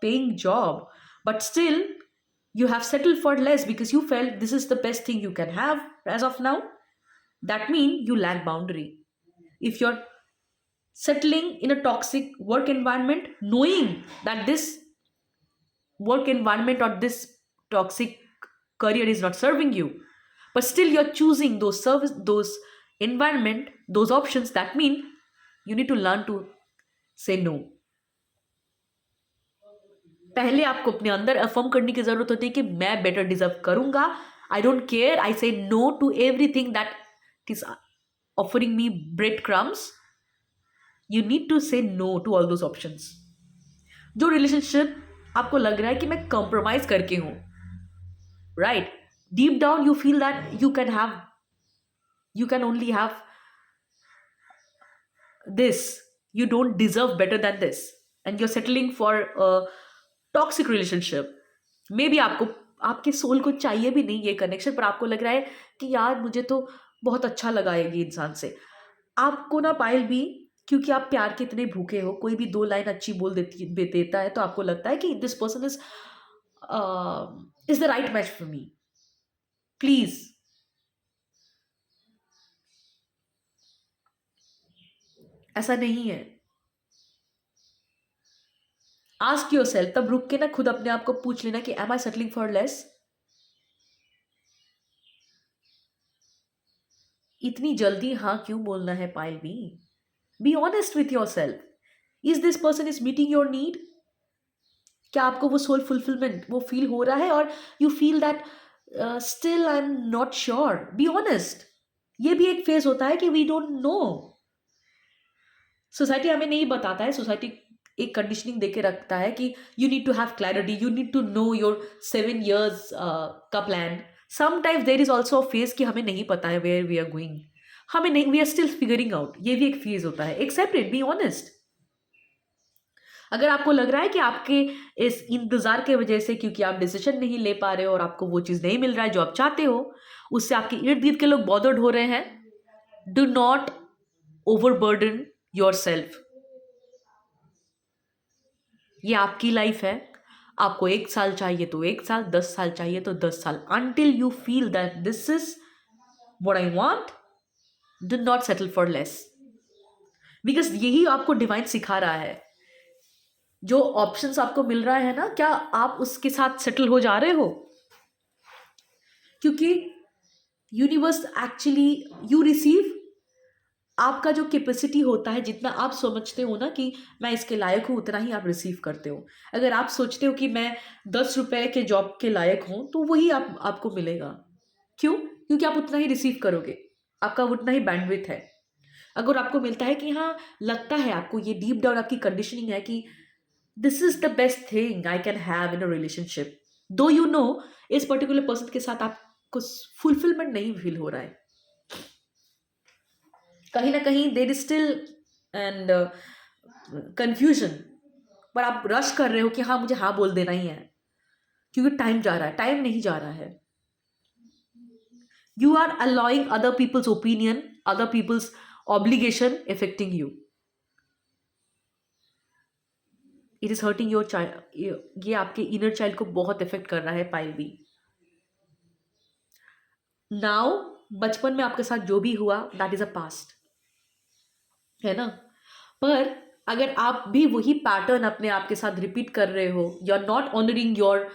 paying job, but still you have settled for less because you felt this is the best thing you can have as of now, that means you lack boundary. If you're settling in a toxic work environment, knowing that this work environment or this toxic career is not serving you, but still you're choosing those environment, those options, that mean you need to learn to say no. पहले आपको अपने अंदर affirm करने की जरूरत होती है कि मैं बेटर डिजर्व करूंगा, I don't care, I say no to everything that is offering me breadcrumbs. You need to say no to all those options. जो रिलेशनशिप आपको लग रहा है कि मैं कॉम्प्रोमाइज करके हूं, right, deep down you feel that you can only have this, you don't deserve better than this, and you're settling for a toxic relationship. Maybe आपको, आपके सोल को चाहिए भी नहीं ये कनेक्शन, पर आपको लग रहा है कि यार मुझे तो बहुत अच्छा लगा ये इंसान से। आपको ना पायल भी, क्योंकि आप प्यार के इतने भूखे हो, कोई भी दो लाइन अच्छी बोल देता है तो आपको लगता है कि this person is the right match for me. Please, ऐसा नहीं है। आस्क योरसेल्फ, तब रुक के ना खुद अपने आप को पूछ लेना कि am I settling for less? इतनी जल्दी हाँ क्यों बोलना है pile? Be honest with yourself. Is this person is meeting your need? क्या आपको वो सोल फुलफिलमेंट वो फील हो रहा है? और you feel that still I am not sure? Be honest. ये भी एक फेज होता है कि वी डोंट नो। सोसाइटी हमें नहीं बताता है, सोसाइटी एक कंडीशनिंग देके रखता है कि you need to have clarity, you need to know your 7 years का plan. Sometimes there is also a phase कि हमें नहीं पता है वेयर वी आर गोइंग, हमें नहीं, we are still figuring out. ये भी एक फेज होता है, एक्सेप्ट इट, बी ऑनेस्ट। अगर आपको लग रहा है कि आपके इस इंतज़ार के वजह से, क्योंकि आप डिसीजन नहीं ले पा रहे हो और आपको वो चीज़ नहीं मिल रहा है जो आप चाहते हो, उससे आपके इर्द गिर्द के लोग बॉदर्ड हो रहे हैं, डू नॉट ओवरबर्डन योरसेल्फ। ये आपकी लाइफ है। आपको 1 साल चाहिए तो 1 साल, 10 साल चाहिए तो 10 साल, until you feel that this is what I want, do not settle for less, because यही आपको डिवाइन सिखा रहा है। जो ऑप्शंस आपको मिल रहा है ना, क्या आप उसके साथ सेटल हो जा रहे हो? क्योंकि यूनिवर्स एक्चुअली, यू रिसीव, आपका जो कैपेसिटी होता है, जितना आप समझते हो ना कि मैं इसके लायक हूँ, उतना ही आप रिसीव करते हो। अगर आप सोचते हो कि मैं 10 रुपए के जॉब के लायक हूँ, तो वही आपको मिलेगा। क्यों? क्योंकि आप उतना ही रिसीव करोगे, आपका उतना ही बैंडविथ है। अगर आपको मिलता है कि हाँ, लगता है आपको, ये डीप डाउन आपकी कंडीशनिंग है कि this is the best thing I can have in a relationship, दो यू नो इस पर्टिकुलर पर्सन के साथ आपको फुलफिलमेंट नहीं फील हो रहा है, कहीं ना कहीं there is still and confusion, पर आप रश कर रहे हो कि हाँ, मुझे हाँ बोल देना ही है, क्योंकि टाइम जा रहा है। टाइम नहीं जा रहा है। You are allowing other people's opinion, other people's obligation affecting you. It is hurting your child. ये आपके इनर चाइल्ड को बहुत इफेक्ट कर रहा है पाइल बी। नाउ, बचपन में आपके साथ जो भी हुआ, दैट इज अ पास्ट, है ना? पर अगर आप भी वही पैटर्न अपने आप के साथ रिपीट कर रहे हो, you are not honouring your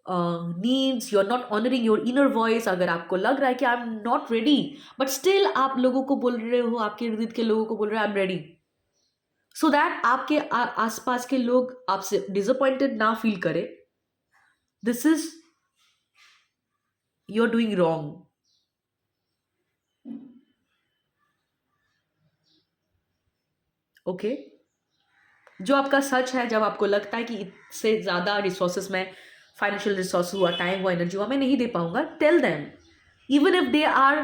needs, you are not honouring your inner voice, अगर आपको लग रहा है कि I am not ready, but still आप लोगों को बोल रहे हो, आपके इर्द गिर्द के लोगों को बोल रहे हो I am ready, so that आपके आसपास के लोग आपसे डिसअपॉइंटेड ना फील करे, this is, you are doing wrong. Okay? जो आपका सच है, जब आपको लगता है कि इससे ज़्यादा रिसोर्सेज में, फाइनेंशियल रिसोर्स हुआ, टाइम हुआ, एनर्जी हुआ, मैं नहीं दे पाऊंगा, tell them, even if they are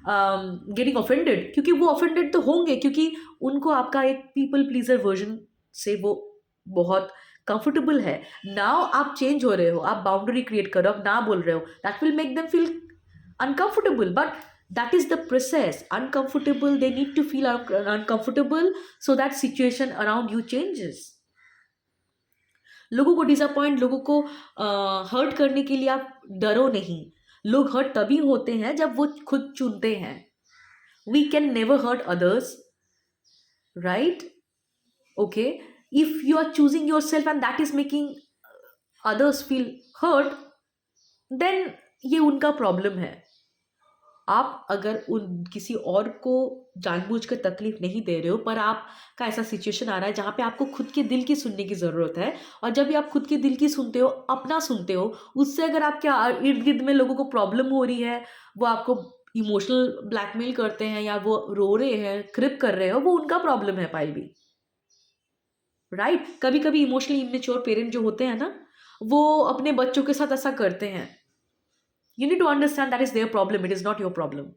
getting offended, क्योंकि वो ऑफेंडेड तो होंगे, क्योंकि उनको आपका एक पीपल प्लीजर वर्जन से वो बहुत कंफर्टेबल है। नाउ आप चेंज हो रहे हो, आप बाउंड्री क्रिएट करो, आप ना बोल रहे हो, that will make them feel uncomfortable, but that is the process. Uncomfortable, they need to feel uncomfortable so that situation around you changes. लोगों को डिसअपॉइंट, लोगों को हर्ट करने के लिए आप डरो नहीं। लोग हर्ट तभी होते हैं जब वो खुद चुनते हैं। We can never hurt others, right? Okay? If you are choosing your self and that is making others feel hurt, then ये उनका प्रॉब्लम है। आप अगर उन किसी और को जानबूझकर तकलीफ नहीं दे रहे हो, पर आपका ऐसा सिचुएशन आ रहा है जहाँ पे आपको खुद के दिल की सुनने की ज़रूरत है, और जब भी आप खुद के दिल की सुनते हो, अपना सुनते हो, उससे अगर आपके इर्द गिर्द में लोगों को प्रॉब्लम हो रही है, वो आपको इमोशनल ब्लैकमेल करते हैं, या वो रो रहे हैं, क्रिप कर रहे हो, वो उनका प्रॉब्लम है पाइल भी, राइट? कभी कभी इमोशनली इमेच्योर पेरेंट जो होते हैं ना, वो अपने बच्चों के साथ ऐसा करते हैं। You need to understand that is their problem. It is not your problem.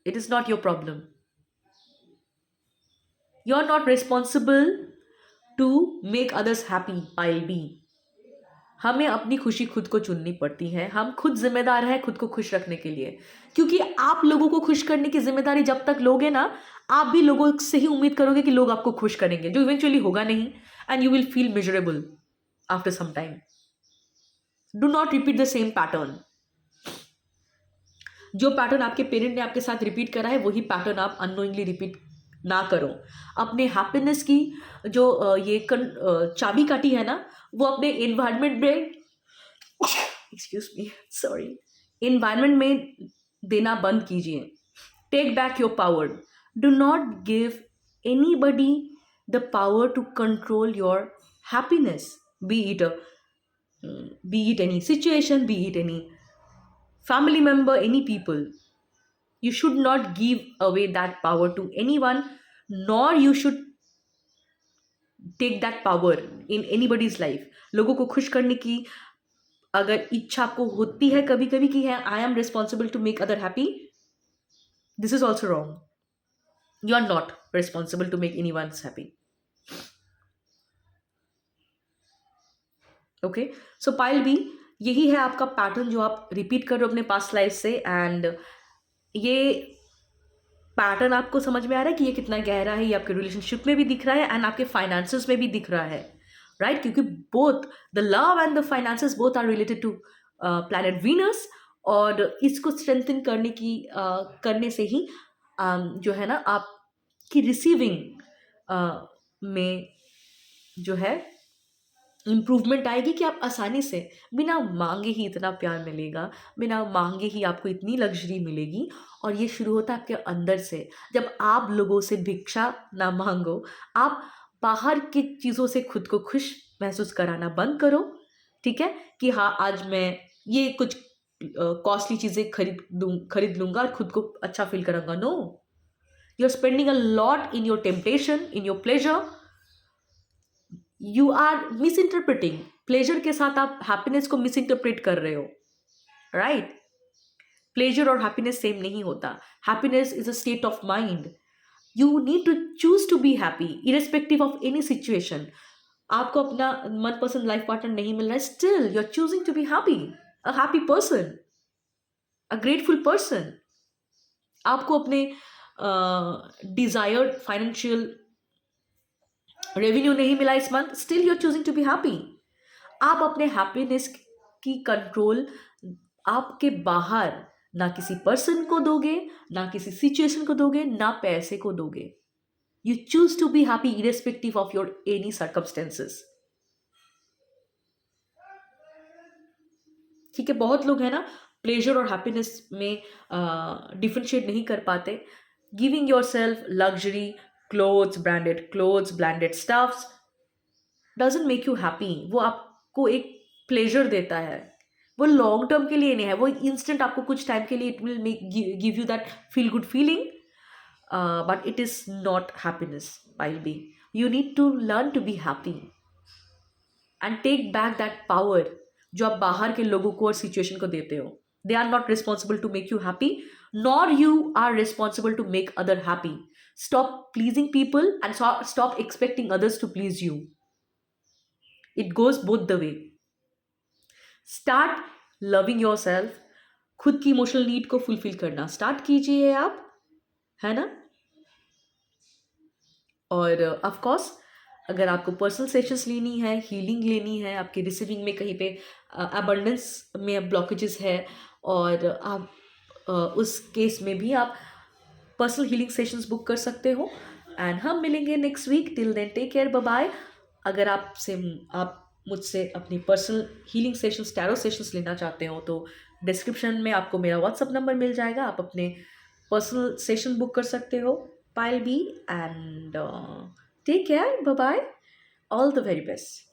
It is not your problem. You are not responsible to make others happy. I'll be. हमें अपनी खुशी खुद को चुननी पड़ती है। हम खुद जिम्मेदार हैं खुद को खुश रखने के लिए, क्योंकि आप लोगों को खुश करने की जिम्मेदारी जब तक लोगे ना, आप भी लोगों से ही उम्मीद करोगे कि लोग आपको खुश करेंगे, जो इवेंचुअली होगा नहीं, and you will feel miserable after some time. Do not repeat the same pattern. जो पैटर्न आपके पेरेंट ने आपके साथ रिपीट करा है, वही पैटर्न आप अननोइंगली रिपीट ना करो। अपने हैप्पीनेस की जो चाबी काटी है ना, वो अपने इन्वायरमेंट में एक्सक्यूज मी सॉरी इन्वायरमेंट में देना बंद कीजिए। Take back your power. Do not give anybody the power to control your happiness, be it any situation, be it any family member, any people. You should not give away that power to anyone, nor you should take that power in anybody's life. लोगों को खुश करने की अगर इच्छा आपको होती है कभी कभी कि है I am responsible to make other happy, this is also wrong. You are not responsible to make anyone happy. Okay, so pile B, यही है आपका पैटर्न जो आप रिपीट कर रहे हो अपने पास्ट लाइफ से। एंड ये पैटर्न आपको समझ में आ रहा है कि ये कितना गहरा है, ये आपके रिलेशनशिप में भी दिख रहा है एंड आपके फाइनेंसेस में भी दिख रहा है, राइट? क्योंकि both the love and the finances both are related to planet Venus. और इसको स्ट्रेंथन करने से ही जो है ना आपकी रिसीविंग में जो है इम्प्रूवमेंट आएगी, कि आप आसानी से बिना मांगे ही इतना प्यार मिलेगा, बिना मांगे ही आपको इतनी लग्जरी मिलेगी। और ये शुरू होता है आपके अंदर से। जब आप लोगों से भिक्षा ना मांगो, आप बाहर की चीज़ों से खुद को खुश महसूस कराना बंद करो, ठीक है? कि हाँ, आज मैं ये कुछ कॉस्टली चीज़ें खरीद लूंगा और खुद को अच्छा फील करूंगा। No, you are spending a lot in your temptation, in your pleasure. You are misinterpreting. Pleasure के साथ आप हैप्पीनेस को मिस इंटरप्रेट कर रहे हो, राइट? प्लेजर और हैप्पीनेस सेम नहीं होता। Happiness is a state of mind. You need to choose to be happy irrespective of any situation. आपको अपना मनपसंद लाइफ पार्टनर नहीं मिल रहा है, still you are choosing to be happy, a happy person, a grateful person. आपको अपने desired financial revenue नहीं मिला इस month, still you are choosing to be happy. आप अपने हैप्पीनेस की कंट्रोल आपके बाहर ना किसी पर्सन को दोगे, ना किसी सिचुएशन को दोगे, ना पैसे को दोगे। You choose to be happy irrespective of your any circumstances. ठीक है, बहुत लोग हैं ना प्लेजर और हैप्पीनेस में डिफरेंशिएट नहीं कर पाते। Giving your self luxury clothes, branded stuffs doesn't make you happy. वो आपको एक प्लेजर देता है, वो लॉन्ग टर्म के लिए नहीं है। वो इंस्टेंट आपको कुछ टाइम के लिए it will make give you that feel good feeling, but it is not happiness. Pile B, you need to learn to be happy and take back that power जो आप बाहर के लोगों को और सिचुएशन को देते हो। They are not responsible to make you happy, nor you are responsible to make other happy. Stop pleasing people and stop expecting others to please you. It goes both the way. Start loving your self. खुद की emotional need को fulfil करना start कीजिए आप, है ना? और of course अगर आपको पर्सनल सेशंस लेनी है, हीलिंग लेनी है, आपकी रिसीविंग में कहीं पे अबंडेंस में ब्लॉकेजेस है, और आप उस केस में भी आप पर्सनल हीलिंग सेशंस बुक कर सकते हो। एंड हम मिलेंगे next week. Till then take care, bye bye. अगर आप मुझसे अपनी personal healing sessions, tarot sessions लेना चाहते हो तो डिस्क्रिप्शन में आपको मेरा व्हाट्सअप नंबर मिल जाएगा। आप अपने पर्सनल सेशन बुक कर सकते हो। Pile B, and take care, bye bye, all the very best.